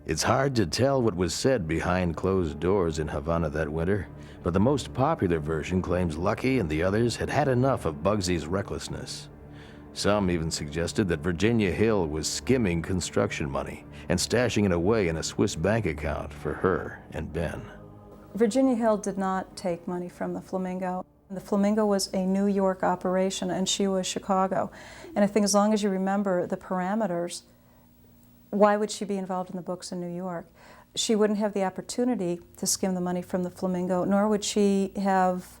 It's hard to tell what was said behind closed doors in Havana that winter, but the most popular version claims Lucky and the others had had enough of Bugsy's recklessness. Some even suggested that Virginia Hill was skimming construction money and stashing it away in a Swiss bank account for her and Ben. Virginia Hill did not take money from the Flamingo. The Flamingo was a New York operation and she was Chicago. And I think as long as you remember the parameters, why would she be involved in the books in New York? She wouldn't have the opportunity to skim the money from the Flamingo, nor would she have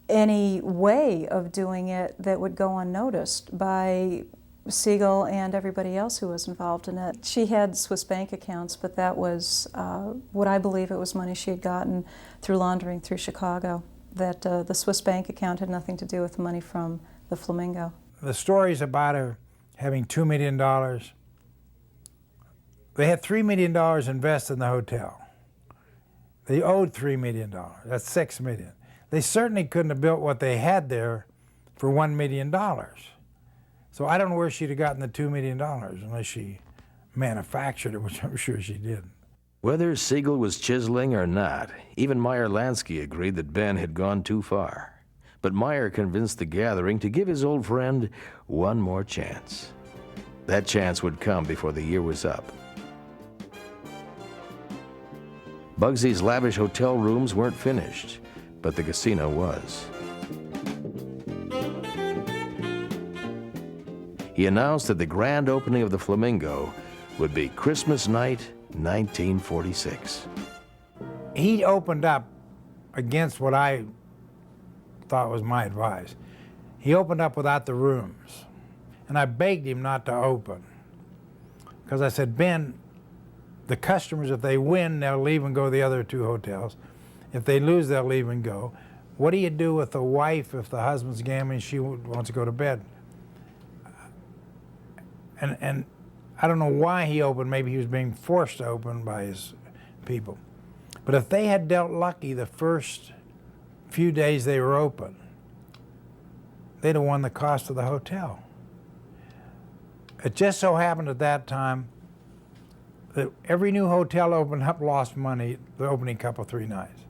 any way of doing it that would go unnoticed by Siegel and everybody else who was involved in it. She had Swiss bank accounts, but that was what I believe it was money she had gotten through laundering through Chicago. That the Swiss bank account had nothing to do with the money from the Flamingo. The stories about her having $2 million, they had $3 million invested in the hotel. They owed $3 million. That's $6 million. They certainly couldn't have built what they had there for $1 million. So I don't know where she'd have gotten the $2 million unless she manufactured it, which I'm sure she did. Whether Siegel was chiseling or not, even Meyer Lansky agreed that Ben had gone too far. But Meyer convinced the gathering to give his old friend one more chance. That chance would come before the year was up. Bugsy's lavish hotel rooms weren't finished, but the casino was. He announced that the grand opening of the Flamingo would be Christmas night, 1946. He opened up against what I thought was my advice. He opened up without the rooms. And I begged him not to open. Because I said, Ben, the customers, if they win, they'll leave and go to the other two hotels. If they lose, they'll leave and go. What do you do with the wife if the husband's gambling and she wants to go to bed? And I don't know why he opened. Maybe he was being forced to open by his people. But if they had dealt lucky the first few days they were open, they'd have won the cost of the hotel. It just so happened at that time that every new hotel opened up lost money the opening couple, 3 nights.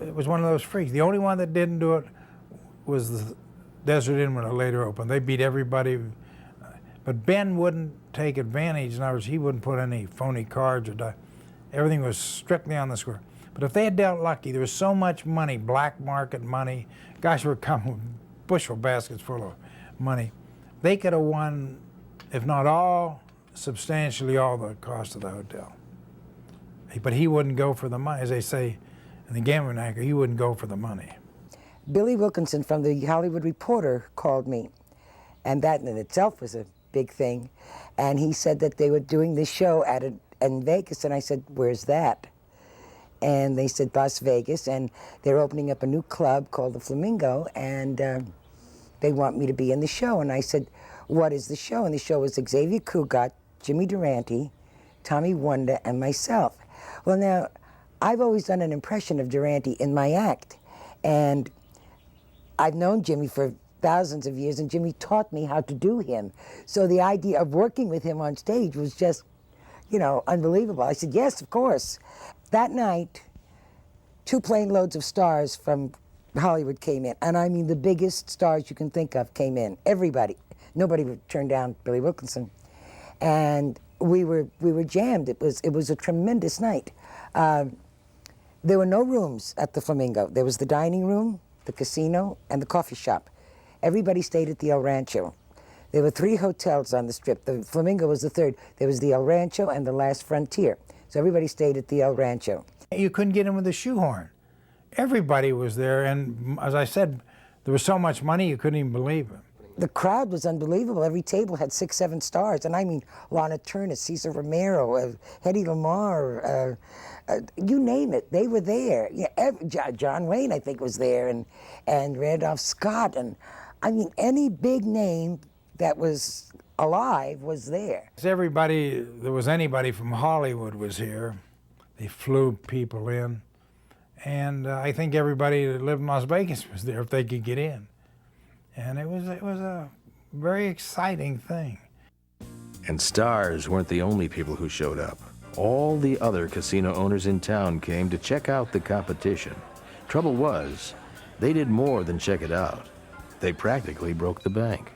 It was one of those freaks. The only one that didn't do it was the Desert Inn when it later opened. They beat everybody. But Ben wouldn't take advantage. In other words, he wouldn't put any phony cards or die. Everything was strictly on the square. But if they had dealt lucky, there was so much money, black market money. Guys were coming with bushel baskets full of money. They could have won, if not all, substantially all the cost of the hotel. But he wouldn't go for the money. As they say in the gambling anchor, he wouldn't go for the money. Billy Wilkinson from the Hollywood Reporter called me, and that in itself was a big thing. And he said that they were doing this show in Vegas, and I said, where's that? And they said Las Vegas, and they're opening up a new club called the Flamingo, and they want me to be in the show. And I said, what is the show? And the show was Xavier Cugat, Jimmy Durante, Tommy Wonder, and myself. Well, now, I've always done an impression of Durante in my act, and I've known Jimmy for thousands of years, and Jimmy taught me how to do him. So the idea of working with him on stage was just, you know, unbelievable. I said, yes, of course. That night, 2 plane loads of stars from Hollywood came in, and I mean the biggest stars you can think of came in. Everybody. Nobody would turn down Billy Wilkinson. And we were jammed. It was a tremendous night. There were no rooms at the Flamingo. There was the dining room, the casino, and the coffee shop. Everybody stayed at the El Rancho. There were 3 hotels on the Strip. The Flamingo was the 3rd. There was the El Rancho and the Last Frontier. So everybody stayed at the El Rancho. You couldn't get in with a shoehorn. Everybody was there, and as I said, there was so much money you couldn't even believe it. The crowd was unbelievable. Every table had 6, 7 stars, and I mean Lana Turner, Cesar Romero, Hedy Lamarr, you name it, they were there. Yeah, John Wayne, I think, was there, and Randolph Scott, and I mean any big name that was alive was there. Everybody, there was anybody from Hollywood was here. They flew people in, and I think everybody that lived in Las Vegas was there if they could get in. And it was a very exciting thing. And stars weren't the only people who showed up. All the other casino owners in town came to check out the competition. Trouble was, they did more than check it out. They practically broke the bank.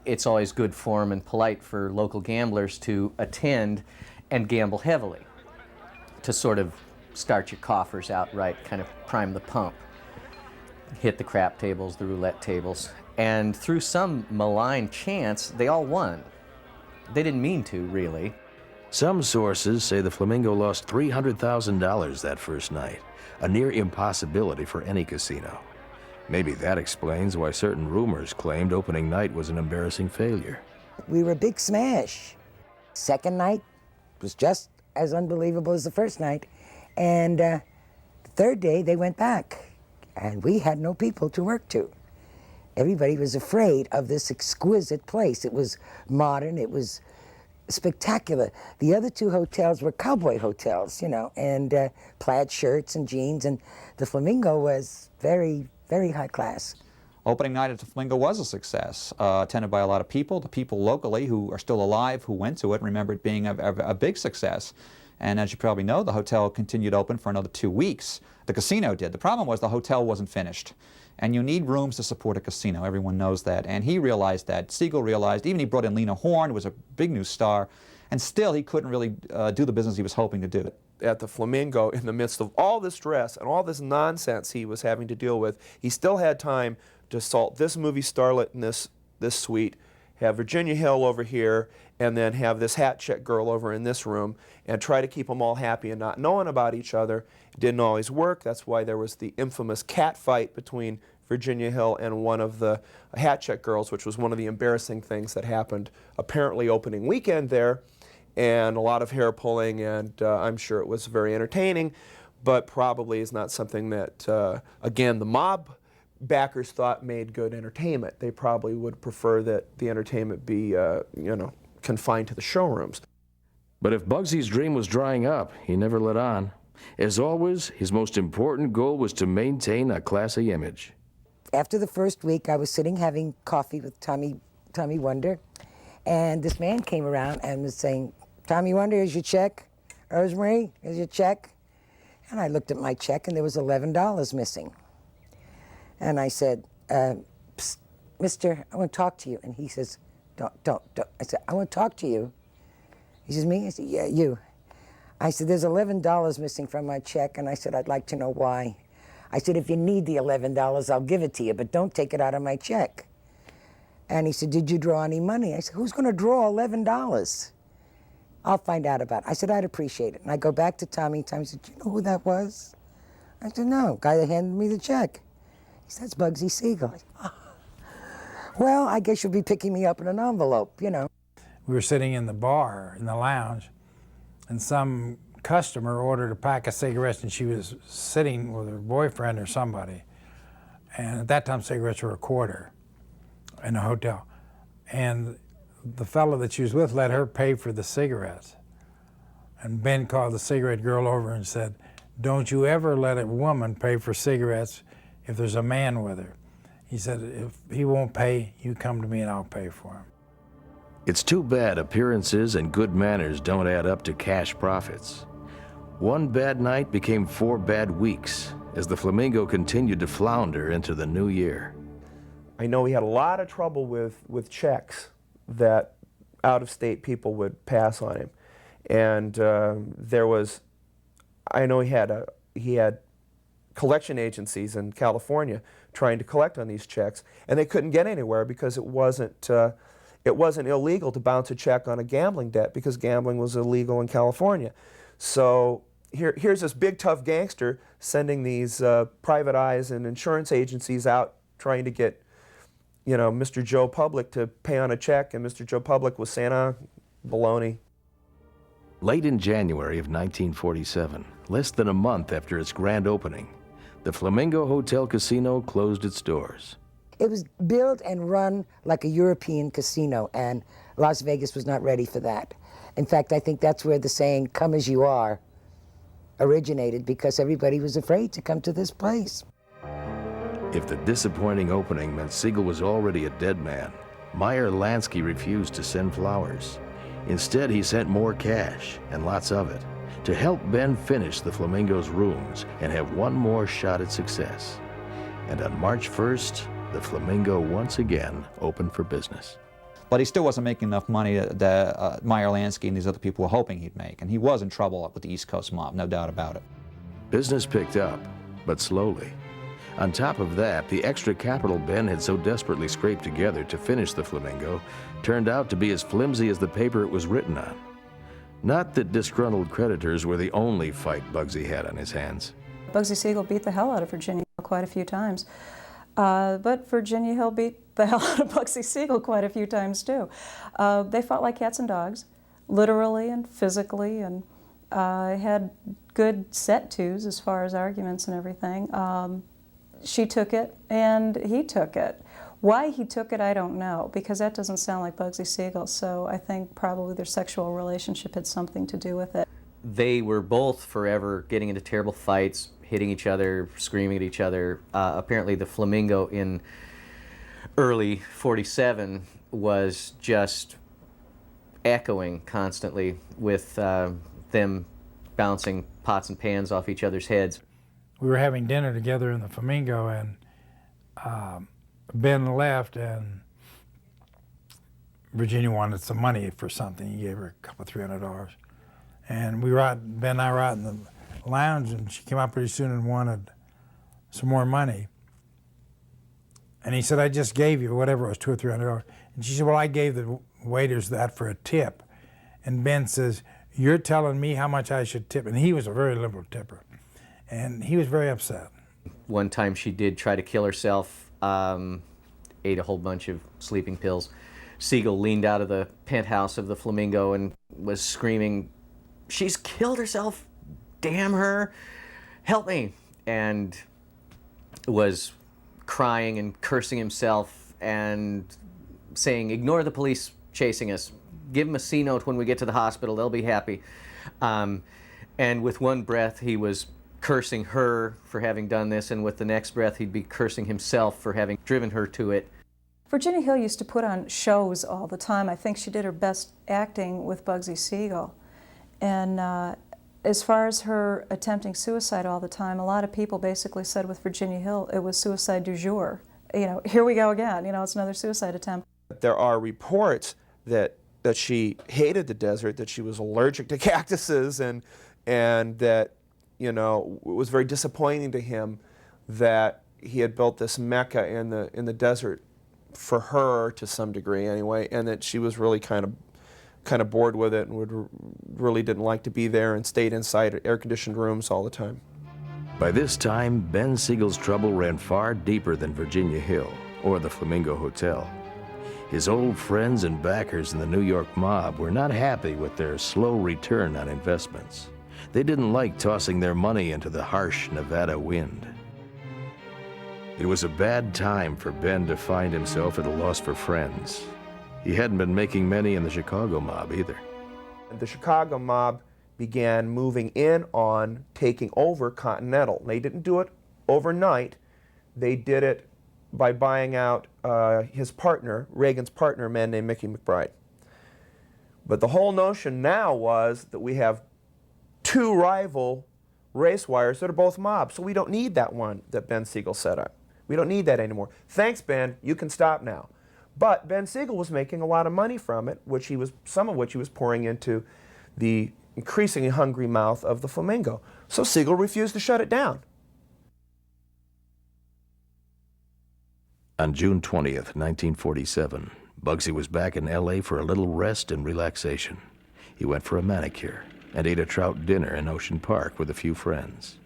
It's always good form and polite for local gamblers to attend and gamble heavily, to sort of start your coffers out right, kind of prime the pump. Hit the crap tables, the roulette tables, and through some malign chance, they all won. They didn't mean to, really. Some sources say the Flamingo lost $300,000 that first night, a near impossibility for any casino. Maybe that explains why certain rumors claimed opening night was an embarrassing failure. We were a big smash. Second night was just as unbelievable as the first night, and the 3rd day they went back. And we had no people to work to. Everybody was afraid of this exquisite place. It was modern, it was spectacular. The other 2 hotels were cowboy hotels, you know, and plaid shirts and jeans, and the Flamingo was very, very high class. Opening night at the Flamingo was a success, attended by a lot of people. The people locally who are still alive who went to it remember it being a big success. And as you probably know, the hotel continued open for another 2 weeks. The casino did. The problem was the hotel wasn't finished. And you need rooms to support a casino. Everyone knows that. And he realized that. Siegel realized. Even he brought in Lena Horne, who was a big new star. And still, he couldn't really do the business he was hoping to do. At the Flamingo, in the midst of all this stress and all this nonsense he was having to deal with, he still had time to assault this movie starlet in this suite, have Virginia Hill over here, and then have this hat check girl over in this room, and try to keep them all happy and not knowing about each other. It didn't always work. That's why there was the infamous cat fight between Virginia Hill and one of the hat check girls, which was one of the embarrassing things that happened apparently opening weekend there, and a lot of hair pulling, and I'm sure it was very entertaining, but probably is not something that, again, the mob backers thought made good entertainment. They probably would prefer that the entertainment be, you know, confined to the showrooms. But if Bugsy's dream was drying up, he never let on. As always, his most important goal was to maintain a classy image. After the first week, I was sitting having coffee with Tommy Wonder, and this man came around and was saying, "Tommy Wonder, here's your check. Rosemary, here's your check." And I looked at my check, and there was $11 missing. And I said, "Psst, mister, I want to talk to you." And he says, don't. I said, "I want to talk to you." He says, "Me?" I said, "Yeah, you." I said, "There's $11 missing from my check." And I said, "I'd like to know why." I said, "If you need the $11, I'll give it to you, but don't take it out of my check." And he said, "Did you draw any money?" I said, "Who's going to draw $11? I'll find out about it." I said, "I'd appreciate it." And I go back to Tommy. Tommy said, "Do you know who that was?" I said, "No, guy that handed me the check." He said, "That's Bugsy Siegel." I said, "Oh. Well, I guess you'll be picking me up in an envelope, you know." We were sitting in the bar, in the lounge, and some customer ordered a pack of cigarettes, and she was sitting with her boyfriend or somebody. And at that time, cigarettes were a quarter in a hotel. And the fellow that she was with let her pay for the cigarettes. And Ben called the cigarette girl over and said, "Don't you ever let a woman pay for cigarettes if there's a man with her." He said, "If he won't pay, you come to me and I'll pay for him." It's too bad appearances and good manners don't add up to cash profits. One bad night became 4 bad weeks as the Flamingo continued to flounder into the new year. I know he had a lot of trouble with checks that out-of-state people would pass on him. And I know he had collection agencies in California trying to collect on these checks, and they couldn't get anywhere because it wasn't illegal to bounce a check on a gambling debt because gambling was illegal in California. So here's this big tough gangster sending these private eyes and insurance agencies out trying to get, you know, Mr. Joe Public to pay on a check, and Mr. Joe Public was saying, baloney. Late in January of 1947, less than a month after its grand opening, the Flamingo Hotel Casino closed its doors. It was built and run like a European casino, and Las Vegas was not ready for that. In fact, I think that's where the saying, "come as you are," originated, because everybody was afraid to come to this place. If the disappointing opening meant Siegel was already a dead man, Meyer Lansky refused to send flowers. Instead, he sent more cash, and lots of it, to help Ben finish the Flamingo's rooms and have one more shot at success. And on March 1st, the Flamingo once again opened for business. But he still wasn't making enough money that Meyer Lansky and these other people were hoping he'd make. And he was in trouble with the East Coast mob, no doubt about it. Business picked up, but slowly. On top of that, the extra capital Ben had so desperately scraped together to finish the Flamingo turned out to be as flimsy as the paper it was written on. Not that disgruntled creditors were the only fight Bugsy had on his hands. Bugsy Siegel beat the hell out of Virginia Hill quite a few times. But Virginia Hill beat the hell out of Bugsy Siegel quite a few times too. They fought like cats and dogs, literally and physically, and had good set-tos as far as arguments and everything. She took it and he took it. Why he took it, I don't know, because that doesn't sound like Bugsy Siegel, so I think probably their sexual relationship had something to do with it. They were both forever getting into terrible fights, hitting each other, screaming at each other. Apparently the Flamingo in early '47 was just echoing constantly with them bouncing pots and pans off each other's heads. We were having dinner together in the Flamingo, and Ben left, and Virginia wanted some money for something. He gave her a couple, $300. And Ben and I were out in the lounge, and she came out pretty soon and wanted some more money. And he said, I just gave you whatever it was, $200 or $300. And she said, well, I gave the waiters that for a tip. And Ben says, you're telling me how much I should tip? And he was a very liberal tipper. And he was very upset. One time she did try to kill herself, ate a whole bunch of sleeping pills. Siegel leaned out of the penthouse of the Flamingo and was screaming, she's killed herself, damn her, help me. And was crying and cursing himself and saying, ignore the police chasing us. Give them a C note when we get to the hospital, they'll be happy. And with one breath, he was cursing her for having done this, and with the next breath, he'd be cursing himself for having driven her to it. Virginia Hill used to put on shows all the time. I think she did her best acting with Bugsy Siegel. And as far as her attempting suicide all the time, a lot of people basically said with Virginia Hill it was suicide du jour. You know, here we go again, you know, it's another suicide attempt. There are reports that she hated the desert, that she was allergic to cactuses, and that, you know, it was very disappointing to him that he had built this mecca in the desert for her, to some degree anyway, and that she was really kind of bored with it and really didn't like to be there and stayed inside air-conditioned rooms all the time. By this time, Ben Siegel's trouble ran far deeper than Virginia Hill or the Flamingo Hotel. His old friends and backers in the New York mob were not happy with their slow return on investments. They didn't like tossing their money into the harsh Nevada wind. It was a bad time for Ben to find himself at a loss for friends. He hadn't been making many in the Chicago mob either. The Chicago mob began moving in on taking over Continental. They didn't do it overnight. They did it by buying out his partner, Reagan's partner, a man named Mickey McBride. But the whole notion now was that we have two rival race wires that are both mobs, so we don't need that one that Ben Siegel set up. We don't need that anymore. Thanks, Ben, you can stop now. But Ben Siegel was making a lot of money from it, some of which he was pouring into the increasingly hungry mouth of the Flamingo. So Siegel refused to shut it down. On June 20th, 1947, Bugsy was back in L.A. for a little rest and relaxation. He went for a manicure and ate a trout dinner in Ocean Park with a few friends.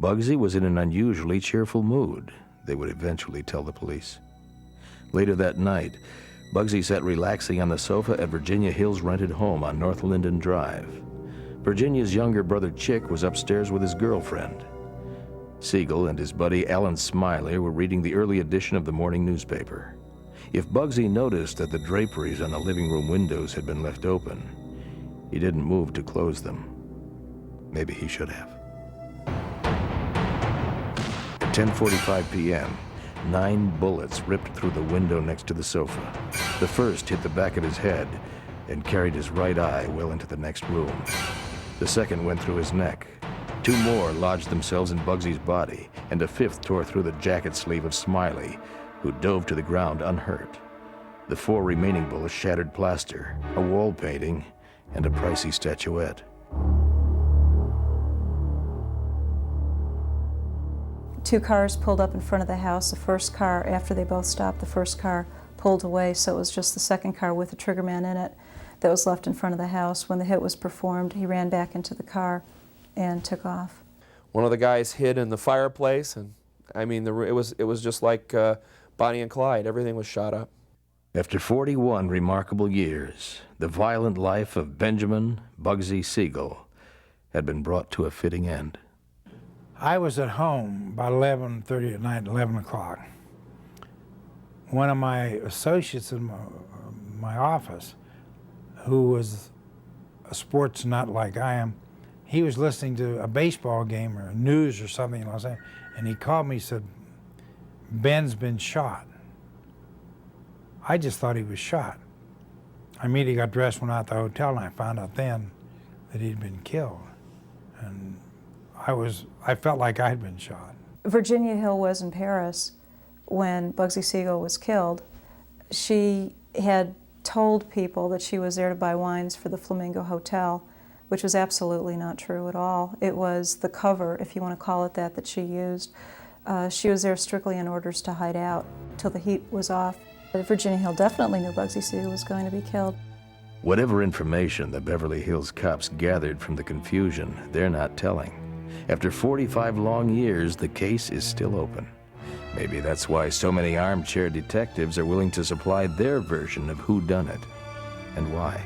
Bugsy was in an unusually cheerful mood. They would eventually tell the police. Later that night, Bugsy sat relaxing on the sofa at Virginia Hill's rented home on North Linden Drive. Virginia's younger brother Chick was upstairs with his girlfriend. Siegel and his buddy Alan Smiley were reading the early edition of the morning newspaper. If Bugsy noticed that the draperies on the living room windows had been left open, he didn't move to close them. Maybe he should have. At 10:45 p.m., 9 bullets ripped through the window next to the sofa. The first hit the back of his head and carried his right eye well into the next room. The second went through his neck. 2 more lodged themselves in Bugsy's body, and a 5th tore through the jacket sleeve of Smiley, who dove to the ground unhurt. The 4 remaining bullets shattered plaster, a wall painting, and a pricey statuette. Two cars pulled up in front of the house. The first car, after they both stopped, the first car pulled away, so it was just the second car with the triggerman in it that was left in front of the house. When the hit was performed, he ran back into the car and took off. One of the guys hid in the fireplace, and I mean, it was just like Bonnie and Clyde. Everything was shot up. After 41 remarkable years, the violent life of Benjamin Bugsy Siegel had been brought to a fitting end. I was at home about 11:30 at night, 11 o'clock. One of my associates in my office, who was a sports nut like I am, he was listening to a baseball game or news or something in Los Angeles, and he called me and said, Ben's been shot. I just thought he was shot. I immediately got dressed, went out to the hotel, and I found out then that he'd been killed. And I felt like I had been shot. Virginia Hill was in Paris when Bugsy Siegel was killed. She had told people that she was there to buy wines for the Flamingo Hotel, which was absolutely not true at all. It was the cover, if you want to call it that, that she used. She was there strictly in orders to hide out till the heat was off. But Virginia Hill definitely knew Bugsy Siegel was going to be killed. Whatever information the Beverly Hills cops gathered from the confusion, they're not telling. After 45 long years, the case is still open. Maybe that's why so many armchair detectives are willing to supply their version of whodunit and why.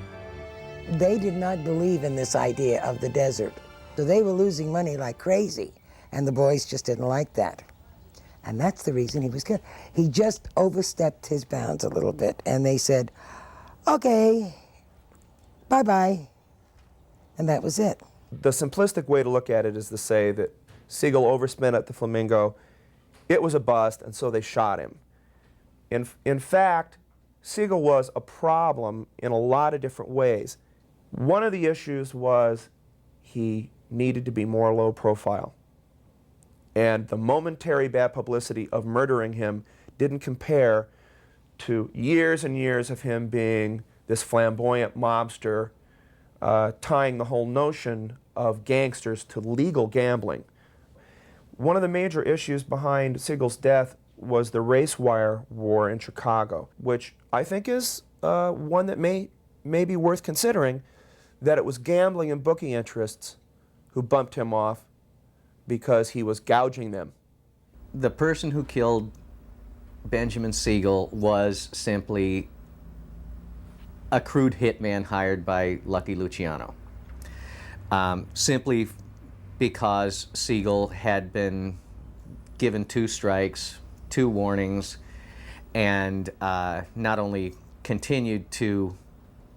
They did not believe in this idea of the desert. So they were losing money like crazy, and the boys just didn't like that. And that's the reason he was killed. He just overstepped his bounds a little bit, and they said, okay, bye-bye. And that was it. The simplistic way to look at it is to say that Siegel overspent at the Flamingo, it was a bust, and so they shot him. In fact, Siegel was a problem in a lot of different ways. One of the issues was he needed to be more low profile. And the momentary bad publicity of murdering him didn't compare to years and years of him being this flamboyant mobster, tying the whole notion of gangsters to legal gambling. One of the major issues behind Siegel's death was the race wire war in Chicago, which I think is one that may be worth considering, that it was gambling and bookie interests who bumped him off because he was gouging them. The person who killed Benjamin Siegel was simply a crude hitman hired by Lucky Luciano. Simply because Siegel had been given 2 strikes, 2 warnings, and not only continued to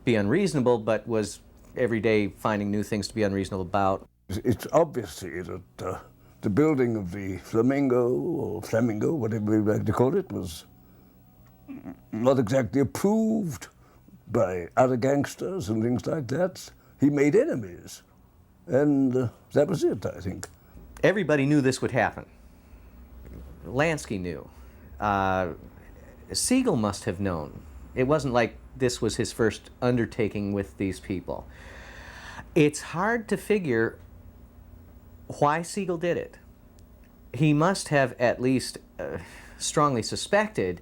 be unreasonable, but was every day finding new things to be unreasonable about. It's obviously that the building of the Flamingo, or Flamingo, whatever we like to call it, was not exactly approved by other gangsters and things like that. He made enemies. And that was it, I think. Everybody knew this would happen. Lansky knew. Siegel must have known. It wasn't like this was his first undertaking with these people. It's hard to figure why Siegel did it. He must have at least strongly suspected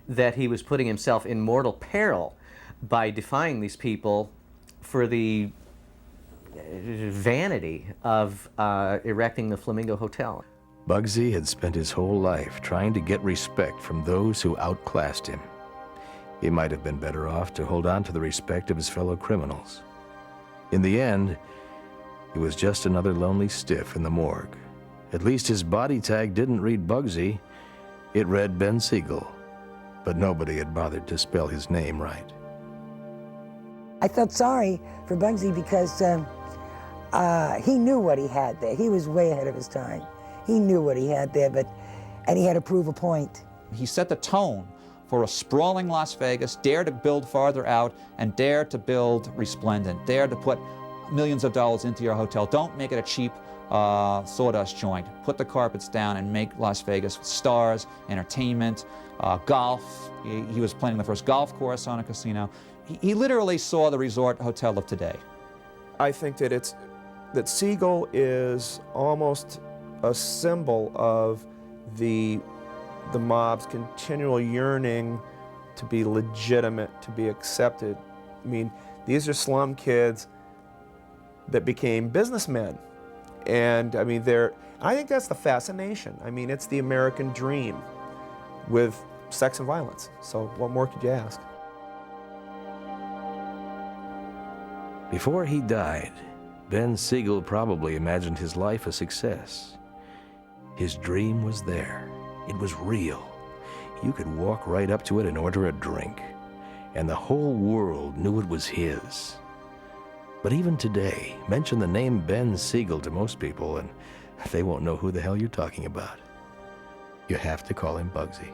that he was putting himself in mortal peril by defying these people for the vanity of erecting the Flamingo Hotel. Bugsy had spent his whole life trying to get respect from those who outclassed him. He might have been better off to hold on to the respect of his fellow criminals. In the end, he was just another lonely stiff in the morgue. At least his body tag didn't read Bugsy. It read Ben Siegel, but nobody had bothered to spell his name right. I felt sorry for Bugsy because he knew what he had there. He was way ahead of his time. He knew what he had there, and he had to prove a point. He set the tone for a sprawling Las Vegas, dare to build farther out, and dare to build resplendent, dare to put millions of dollars into your hotel. Don't make it a cheap sawdust joint. Put the carpets down and make Las Vegas stars, entertainment, golf. He was planning the first golf course on a casino. He literally saw the resort hotel of today. I think that Siegel is almost a symbol of the mob's continual yearning to be legitimate, to be accepted. I mean, these are slum kids that became businessmen. And I mean, I think that's the fascination. I mean, it's the American dream with sex and violence. So what more could you ask? Before he died, Ben Siegel probably imagined his life a success. His dream was there. It was real. You could walk right up to it and order a drink, and the whole world knew it was his. But even today, mention the name Ben Siegel to most people, and they won't know who the hell you're talking about. You have to call him Bugsy.